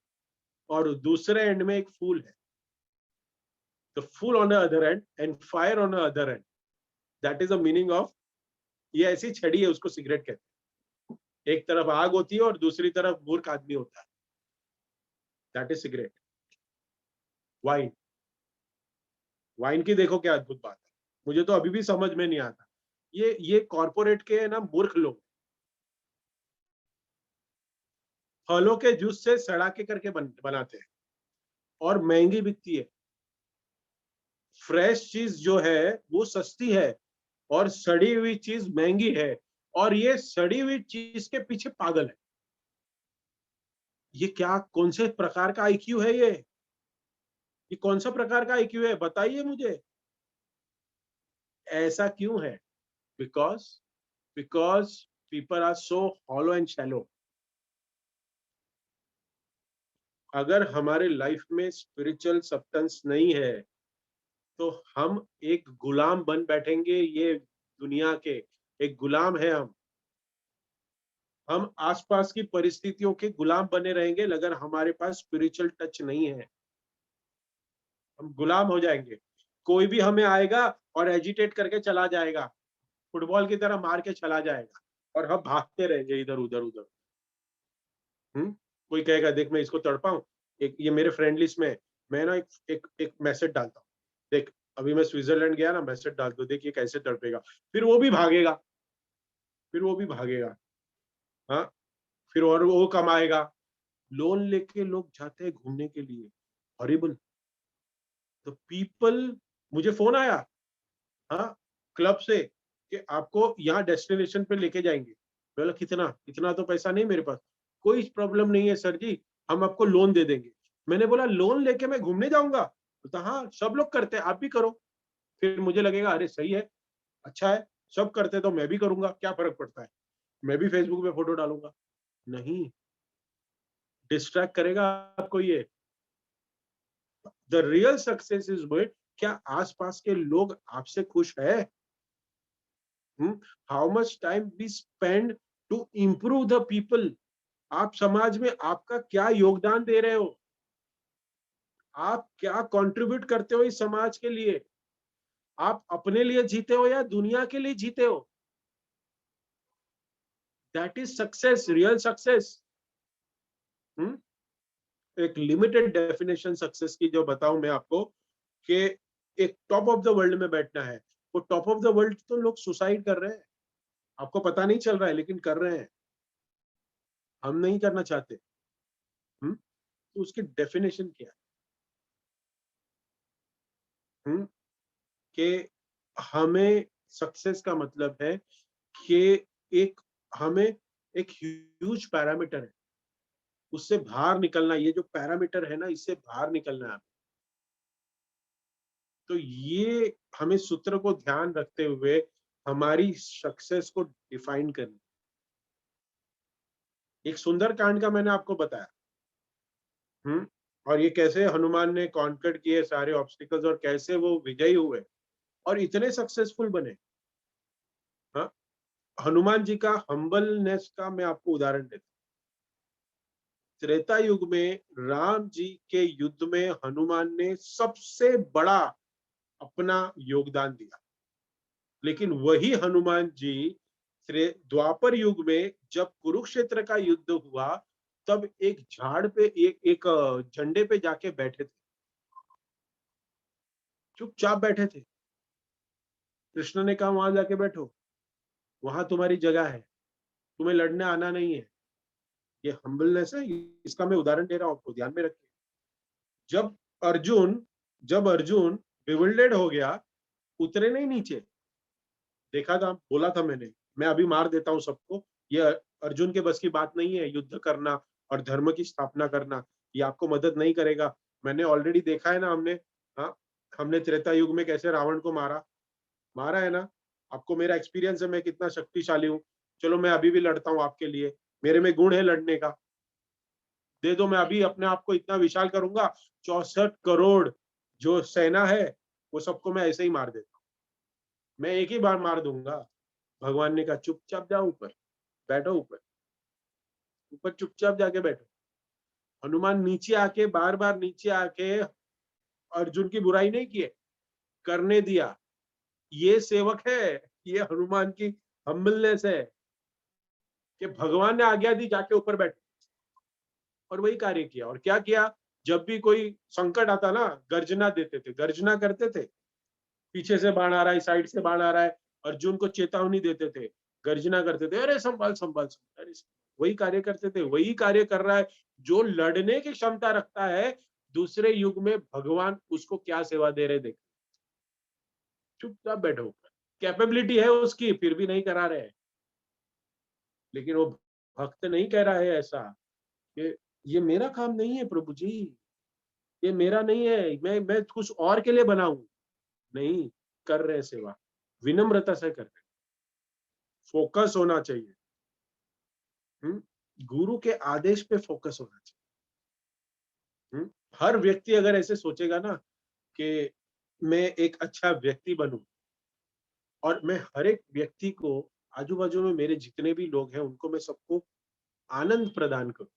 और दूसरे एंड में एक फूल है। The phool on the other end and fire on the other end, that is the meaning of. ये ऐसी छड़ी है, उसको सिगरेट कहते हैं। एक तरफ आग होती है और दूसरी तरफ मूर्ख आदमी होता है। That is cigarette. Wine. Wine की देखो क्या अद्भुत बात है। मुझे तो अभी भी समझ में नहीं आता। ये कॉर्पोरेट के ना मूर्ख लोग फलों के जूस से सड़ा के करके बनाते हैं और महंगी बिकती है। फ्रेश चीज जो है वो सस्ती है और सड़ी हुई चीज महंगी है। और ये सड़ी हुई चीज के पीछे पागल है। ये क्या, कौन से प्रकार का आईक्यू है ये कौन सा प्रकार का आईक्यू है, बताइए मुझे। ऐसा क्यों है? Because because people are so hollow and shallow. अगर हमारे लाइफ में स्पिरिचुअल सब्सटेंस नहीं है तो हम एक गुलाम बन बैठेंगे, ये दुनिया के एक गुलाम है हम आसपास की परिस्थितियों के गुलाम बने रहेंगे अगर हमारे पास स्पिरिचुअल टच नहीं है। हम गुलाम हो जाएंगे, कोई भी हमें आएगा और एजिटेट करके चला जाएगा, फुटबॉल की तरह मार के चला जाएगा और हम भागते रहेंगे इधर उधर उधर। कोई कहेगा देख मैं इसको तड़पाऊं, एक ये मेरे फ्रेंड लिस्ट में है, मैं ना एक मैसेज डालता हूँ, देख अभी मैं स्विट्जरलैंड गया ना, मैसेज डाल दो, देख ये कैसे तड़पेगा, फिर वो भी भागेगा, फिर वो भी भागेगा। हाँ, फिर और वो कमाएगा। लोन लेके लोग जाते हैं घूमने के लिए, हॉरिबल। तो पीपल, मुझे फोन आया, हाँ, क्लब से कि आपको यहाँ डेस्टिनेशन पे लेके जाएंगे। बोला कितना, इतना तो पैसा नहीं मेरे पास। कोई प्रॉब्लम नहीं है सर जी, हम आपको लोन दे देंगे। मैंने बोला लोन लेके मैं घूमने जाऊंगा? बोलता हाँ सब लोग करते हैं, आप भी करो। फिर मुझे लगेगा अरे सही है, अच्छा है, सब करते तो मैं भी करूंगा, क्या फर्क पड़ता है, मैं भी फेसबुक पे फोटो डालूंगा। नहीं, डिस्ट्रैक्ट करेगा आपको ये। The real success is when, क्या आसपास के लोग आपसे खुश है? How much time we spend to improve the people. आप समाज में आपका क्या योगदान दे रहे हो, आप क्या कंट्रीब्यूट करते हो इस समाज के लिए? आप अपने लिए जीते हो या दुनिया के लिए जीते हो? That is success, real success. एक लिमिटेड डेफिनेशन सक्सेस की जो बताऊं मैं आपको, कि एक टॉप ऑफ द वर्ल्ड में बैठना है। वो टॉप ऑफ द वर्ल्ड तो लोग सुसाइड कर रहे हैं, आपको पता नहीं चल रहा है लेकिन कर रहे हैं। हम नहीं करना चाहते। तो उसकी डेफिनेशन क्या है? कि हमें सक्सेस का मतलब है कि एक हमें एक ह्यूज पैरामीटर है, उससे बाहर निकलना। ये जो पैरामीटर है ना, इससे बाहर निकलना है। तो ये हमें सूत्र को ध्यान रखते हुए हमारी सक्सेस को डिफाइन करना। एक सुंदर कांड का मैंने आपको बताया, और ये कैसे हनुमान ने कॉन्कर किए सारे ऑब्स्टिकल्स और कैसे वो विजयी हुए और इतने सक्सेसफुल बने। हाँ, हनुमान जी का हम्बलनेस का मैं आपको उदाहरण देता हूँ। त्रेता युग में राम जी के युद्ध में हनुमान ने सबसे बड़ा अपना योगदान दिया, लेकिन वही हनुमान जी द्वापर युग में जब कुरुक्षेत्र का युद्ध हुआ, तब एक झाड़ पे एक झंडे पे जाके बैठे थे, चुपचाप बैठे थे। कृष्ण ने कहा वहां जाके बैठो, वहां तुम्हारी जगह है, तुम्हें लड़ने आना नहीं है। ये हम्बलनेस है, इसका मैं उदाहरण दे रहा हूं, आपको ध्यान में रखिए। जब अर्जुन जब अर्जुन बिविल्डेड हो गया, उतरे नहीं नीचे, देखा था, बोला था मैंने, मैं अभी मार देता हूं सबको, ये अर्जुन के बस की बात नहीं है, युद्ध करना और धर्म की स्थापना करना, ये आपको मदद नहीं करेगा। मैंने ऑलरेडी देखा है ना, हमने, हाँ, हमने त्रेता युग में कैसे रावण को मारा मारा है ना। आपको मेरा एक्सपीरियंस है, मैं कितना शक्तिशाली हूँ। चलो मैं अभी भी लड़ता हूँ आपके लिए, मेरे में गुण है लड़ने का, दे दो, मैं अभी अपने आप को इतना विशाल करूंगा, 64 करोड़ जो सेना है वो सबको मैं ऐसे ही मार देता हूँ, मैं एक ही बार मार दूंगा। भगवान ने कहा चुपचाप जाओ ऊपर, बैठो ऊपर, ऊपर चुपचाप जाके बैठो। हनुमान नीचे आके, बार बार नीचे आके अर्जुन की बुराई नहीं किए, करने दिया। ये सेवक है, ये हनुमान की हम्बलनेस है कि भगवान ने आज्ञा दी जाके ऊपर बैठो, और वही कार्य किया। और क्या किया, जब भी कोई संकट आता ना, गर्जना देते थे, गर्जना करते थे, पीछे से बाण आ रहा है, साइड से बाण आ रहा है, अर्जुन को चेतावनी देते थे, गर्जना करते थे, अरे संभाल संभाल संभाल। अरे वही कार्य करते थे, वही कार्य कर रहा है जो लड़ने की क्षमता रखता है। दूसरे युग में भगवान उसको क्या सेवा दे रहे, देख, चुपचाप बैठो, कैपेबिलिटी है उसकी, फिर भी नहीं करा रहे। लेकिन वो भक्त नहीं कह रहा है ऐसा कि ये मेरा काम नहीं है प्रभु जी, ये मेरा नहीं है, मैं कुछ और के लिए बना हूं। नहीं, कर रहे सेवा, विनम्रता से कर रहे, फोकस होना चाहिए। गुरु के आदेश पे फोकस होना चाहिए। हर व्यक्ति अगर ऐसे सोचेगा ना कि मैं एक अच्छा व्यक्ति बनूं और मैं हर एक व्यक्ति को, आजू बाजू में मेरे जितने भी लोग हैं उनको मैं सबको आनंद प्रदान करूं,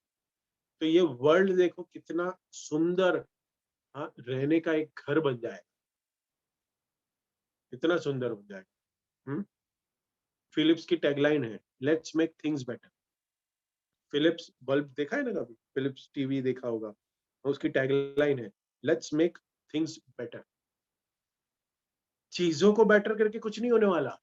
तो ये वर्ल्ड देखो कितना सुंदर, हाँ, रहने का एक घर बन जाए, कितना सुंदर बन जाएगा। फिलिप्स की टैगलाइन है, let's make things better. Philips bulb देखा है ना कभी, फिलिप्स टीवी देखा होगा, उसकी टैगलाइन है, लेट्स मेक थिंग्स बेटर। चीजों को बेटर करके कुछ नहीं होने वाला,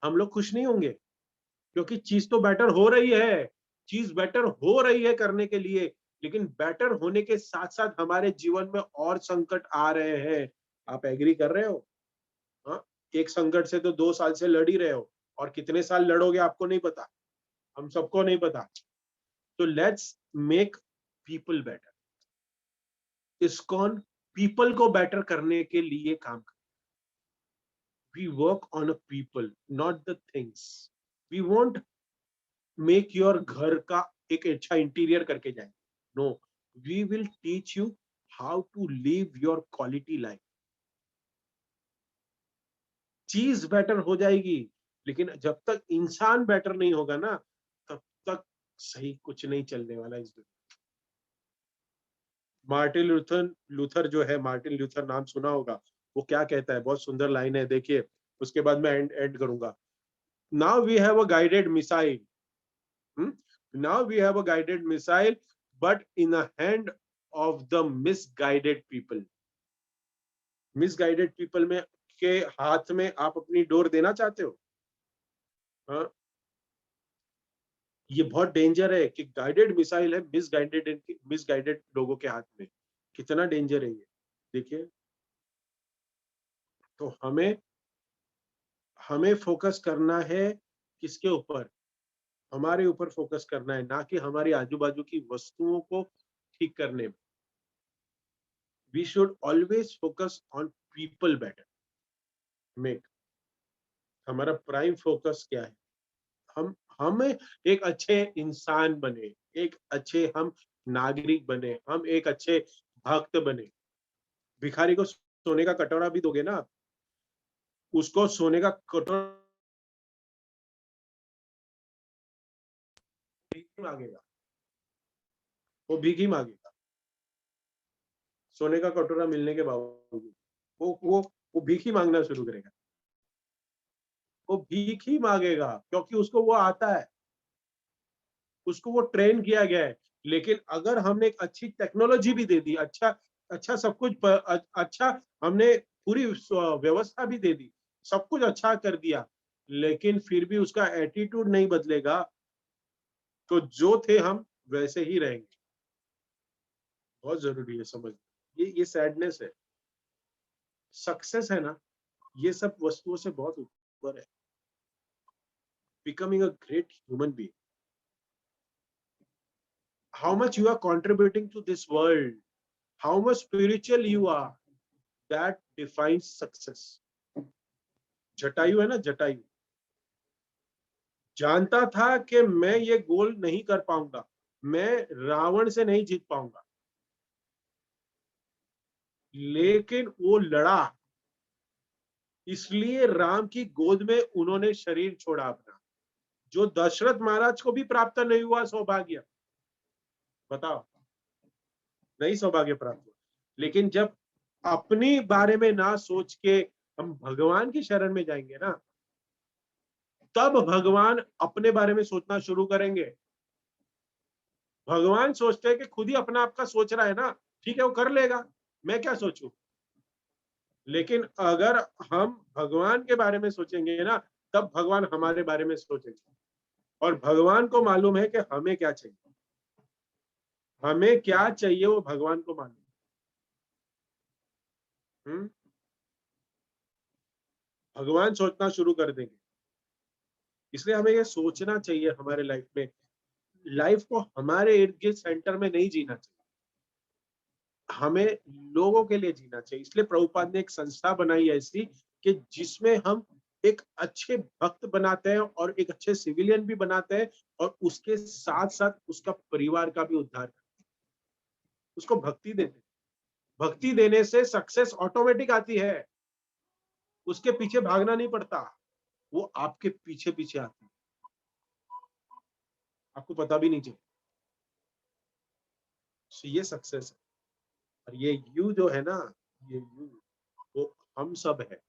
हम लोग खुश नहीं होंगे, क्योंकि चीज तो बेटर हो रही है, चीज बेटर हो रही है करने के लिए, लेकिन बेटर होने के साथ साथ हमारे जीवन में और संकट आ रहे हैं। आप एग्री कर रहे हो? हाँ, एक संकट से तो 2 साल से लड़ ही रहे हो, और कितने साल लड़ोगे आपको नहीं पता, हम सबको नहीं पता। तो let's make people better. ISKCON people को बेटर करने के लिए काम कर, we work on a people, not the things. We want make your घर का एक अच्छा इंटीरियर करके जाएंगे, no, we will teach you how to live your quality life. चीज बेटर हो जाएगी, लेकिन जब तक इंसान बेटर नहीं होगा ना, तब तक सही कुछ नहीं चलने वाला इस दुनिया। मार्टिन लूथर, लूथर जो है, मार्टिन लूथर नाम सुना होगा, वो क्या कहता है, बहुत सुंदर लाइन है, देखिए, उसके बाद मैं एंड करूंगा। Now we have a guided missile, now we have a guided missile, but in the hand of the misguided people. Misguided people में के हाथ में आप अपनी डोर देना चाहते हो? हाँ, ये बहुत डेंजर है कि गाइडेड मिसाइल है मिसगाइडेड लोगों के हाथ में, कितना डेंजर है ये, देखिए। तो हमें हमें फोकस करना है किसके ऊपर? हमारे ऊपर फोकस करना है, ना कि हमारी आजू बाजू की वस्तुओं को ठीक करने में। We should always focus on people better make. हमारा प्राइम फोकस क्या है? हम एक अच्छे इंसान बने, एक अच्छे हम नागरिक बने, हम एक अच्छे भक्त बने। भिखारी को सोने का कटोरा भी दोगे ना, उसको सोने का कटोरा मांगेगा, वो भीख ही मांगेगा, सोने का कटोरा मिलने के बावजूद वो भीख ही मांगना शुरू करेगा, वो भीख ही मांगेगा, क्योंकि उसको वो आता है, उसको वो ट्रेन किया गया है। लेकिन अगर हमने एक अच्छी टेक्नोलॉजी भी दे दी, अच्छा अच्छा सब कुछ अच्छा, हमने पूरी व्यवस्था भी दे दी, सब कुछ अच्छा कर दिया, लेकिन फिर भी उसका एटीट्यूड नहीं बदलेगा, तो जो थे हम वैसे ही रहेंगे। बहुत जरूरी है समझ, ये सैडनेस है। सक्सेस है ना, ये सब वस्तुओं से बहुत ऊपर है। Becoming a great human being, how much you are contributing to this world, how much spiritual you are, that defines success. Jatayu है ना, जटायु जानता था कि मैं ये गोल नहीं कर पाऊंगा, मैं रावण से नहीं जीत पाऊंगा, लेकिन वो लड़ा, इसलिए राम की गोद में उन्होंने शरीर छोड़ा अपना, जो दशरथ महाराज को भी प्राप्त नहीं हुआ सौभाग्य। बताओ, नहीं सौभाग्य प्राप्त हुआ। लेकिन जब अपनी बारे में ना सोच के हम भगवान की शरण में जाएंगे ना, तब भगवान अपने बारे में सोचना शुरू करेंगे। भगवान सोचते हैं कि खुद ही अपना आपका सोच रहा है ना, ठीक है वो कर लेगा, मैं क्या सोचूं। लेकिन अगर हम भगवान के बारे में सोचेंगे ना, तब भगवान हमारे बारे में सोचेंगे, और भगवान को मालूम है कि हमें क्या चाहिए, हमें क्या चाहिए वो भगवान को मालूम। भगवान सोचना शुरू कर देंगे। इसलिए हमें ये सोचना चाहिए हमारे लाइफ में, लाइफ को हमारे इर्द गिर्द सेंटर में नहीं जीना चाहिए, हमें लोगों के लिए जीना चाहिए। इसलिए प्रभुपाद ने एक संस्था बनाई ऐसी कि जिसमें हम एक अच्छे भक्त बनाते हैं और एक अच्छे सिविलियन भी बनाते हैं, और उसके साथ साथ उसका परिवार का भी उद्धार करते हैं। उसको भक्ति देते हैं। भक्ति देने से सक्सेस ऑटोमेटिक आती है, उसके पीछे भागना नहीं पड़ता, वो आपके पीछे पीछे आती है, आपको पता भी नहीं चले। So, ये सक्सेस है। और ये यू जो है ना, ये यू वो हम सब है,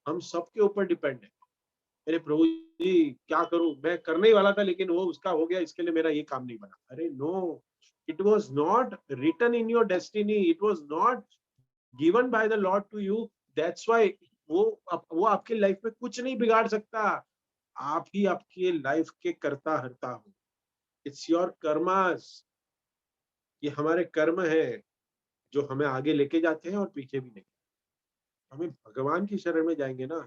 हम सब के ऊपर डिपेंड है। अरे प्रभु जी क्या करूं, मैं करने ही वाला था लेकिन वो उसका हो गया, इसके लिए मेरा ये काम नहीं बना। अरे no, it was not written in your destiny, it was not given by the lord to you, that's why वो आपकी लाइफ में कुछ नहीं बिगाड़ सकता। आप ही आपकी लाइफ के कर्ता हर्ता हो। इट्स योर कर्मास, ये हमारे कर्म है जो हमें आगे लेके जाते हैं और पीछे भी लेके। हमें भगवान की शरण में जाएंगे ना,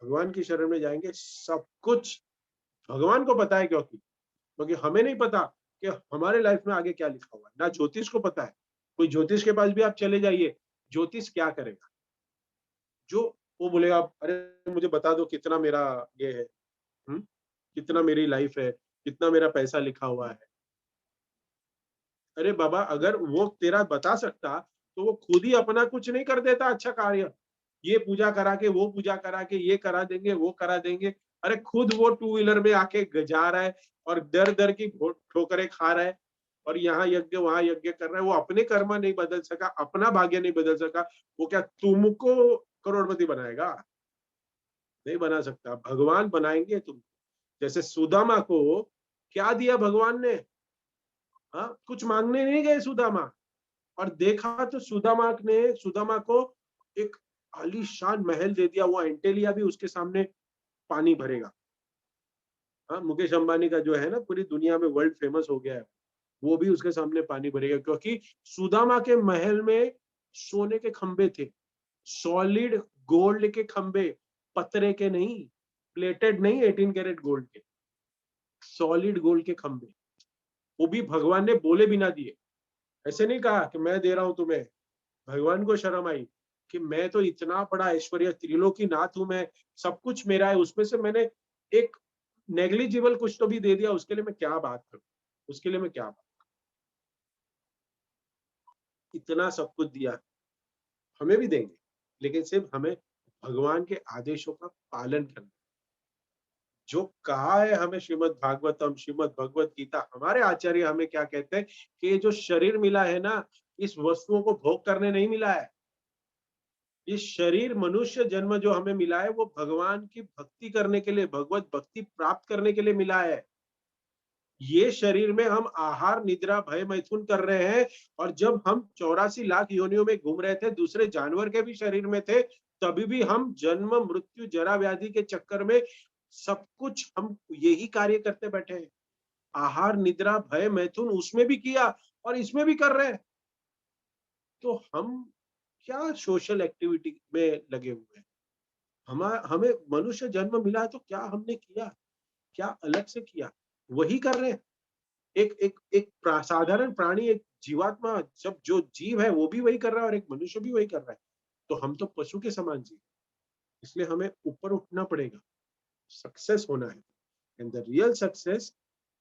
भगवान की शरण में जाएंगे, सब कुछ भगवान को पता है। क्योंकि हमें नहीं पता कि हमारे लाइफ में आगे क्या लिखा हुआ है, ना ज्योतिष को पता है। कोई ज्योतिष के पास भी आप चले जाइए, ज्योतिष क्या करेगा, जो वो बोलेगा अरे मुझे बता दो कितना मेरा ये है, कितना मेरी लाइफ है, कितना मेरा पैसा लिखा हुआ है। अरे बाबा, अगर वो तेरा बता सकता तो वो खुद ही अपना कुछ नहीं कर देता अच्छा कार्य। ये पूजा करा के, वो पूजा करा के, ये करा देंगे, वो करा देंगे। अरे खुद वो टू व्हीलर में आके जा रहा है और दर दर की ठोकरें खा रहा है, और यहाँ यज्ञ वहां यज्ञ कर रहा है। वो अपने कर्म नहीं बदल सका, अपना भाग्य नहीं बदल सका, वो क्या तुमको करोड़पति बनाएगा? नहीं बना सकता, भगवान बनाएंगे तुम। जैसे सुदामा को क्या दिया भगवान ने? हाँ, कुछ मांगने नहीं गए सुदामा, और देखा तो सुदामा को एक आलीशान महल दे दिया। वो एंटेलिया भी उसके सामने पानी भरेगा। हाँ, मुकेश अंबानी का जो है ना, पूरी दुनिया में वर्ल्ड फेमस हो गया है, वो भी उसके सामने पानी भरेगा, क्योंकि सुदामा के महल में सोने के खंबे थे, सॉलिड गोल्ड के खंबे, पत्रे के नहीं, प्लेटेड नहीं, 18 कैरेट गोल्ड के, सॉलिड गोल्ड के खंबे। वो भी भगवान ने बोले बिना दिए। ऐसे नहीं कहा कि मैं दे रहा हूं तुम्हें। भगवान को शर्म आई कि मैं तो इतना बड़ा ऐश्वर्य त्रिलोकी नाथ हूं, मैं सब कुछ मेरा है, उसमें से मैंने एक नेग्लिजिबल कुछ तो भी दे दिया, उसके लिए मैं क्या बात करूं, उसके लिए मैं क्या बात। इतना सब कुछ दिया, हमें भी देंगे, लेकिन सिर्फ हमें भगवान के आदेशों का पालन करना। जो कहा है हमें श्रीमद् भागवतम, श्रीमद् भगवत गीता, हमारे आचार्य हमें क्या कहते हैं कि ये जो शरीर मिला है ना, इस वस्तुओं को भोग करने नहीं मिला है। इस शरीर, मनुष्य जन्म जो हमें मिला है, वो भगवान की भक्ति करने के लिए, भगवत भक्ति प्राप्त करने के लिए मिला है। ये शरीर में हम आहार निद्रा भय मैथुन कर रहे हैं, और जब हम 84 लाख योनियों में घूम रहे थे, दूसरे जानवर के भी शरीर में थे, तभी भी हम जन्म मृत्यु जरा व्याधि के चक्कर में सब कुछ हम यही कार्य करते बैठे हैं। आहार निद्रा भय मैथुन उसमें भी किया और इसमें भी कर रहे हैं। तो हम क्या सोशल एक्टिविटी में लगे हुए हैं? हमें मनुष्य जन्म मिला है तो क्या हमने किया, क्या अलग से किया? वही कर रहे हैं। एक साधारण प्राणी, एक जीवात्मा, सब जो जीव है वो भी वही कर रहा है और एक मनुष्य भी वही कर रहा है। तो हम तो पशु के समान जीव, इसलिए हमें ऊपर उठना पड़ेगा, सक्सेस होना है। And the real success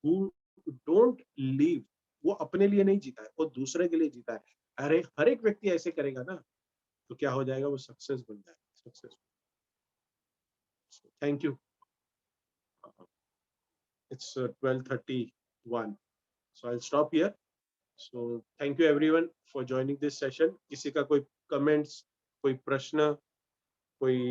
who don't live, वो अपने लिए नहीं जीता है, वो दूसरे के लिए जीता है। अरे हर एक व्यक्ति ऐसे करेगा ना, तो क्या हो जाएगा, वो सक्सेस बन जाएगा, success. Thank you. It's 12:31, so I'll stop here. So thank you everyone for joining this session. किसी का कोई comments, कोई प्रश्न, कोई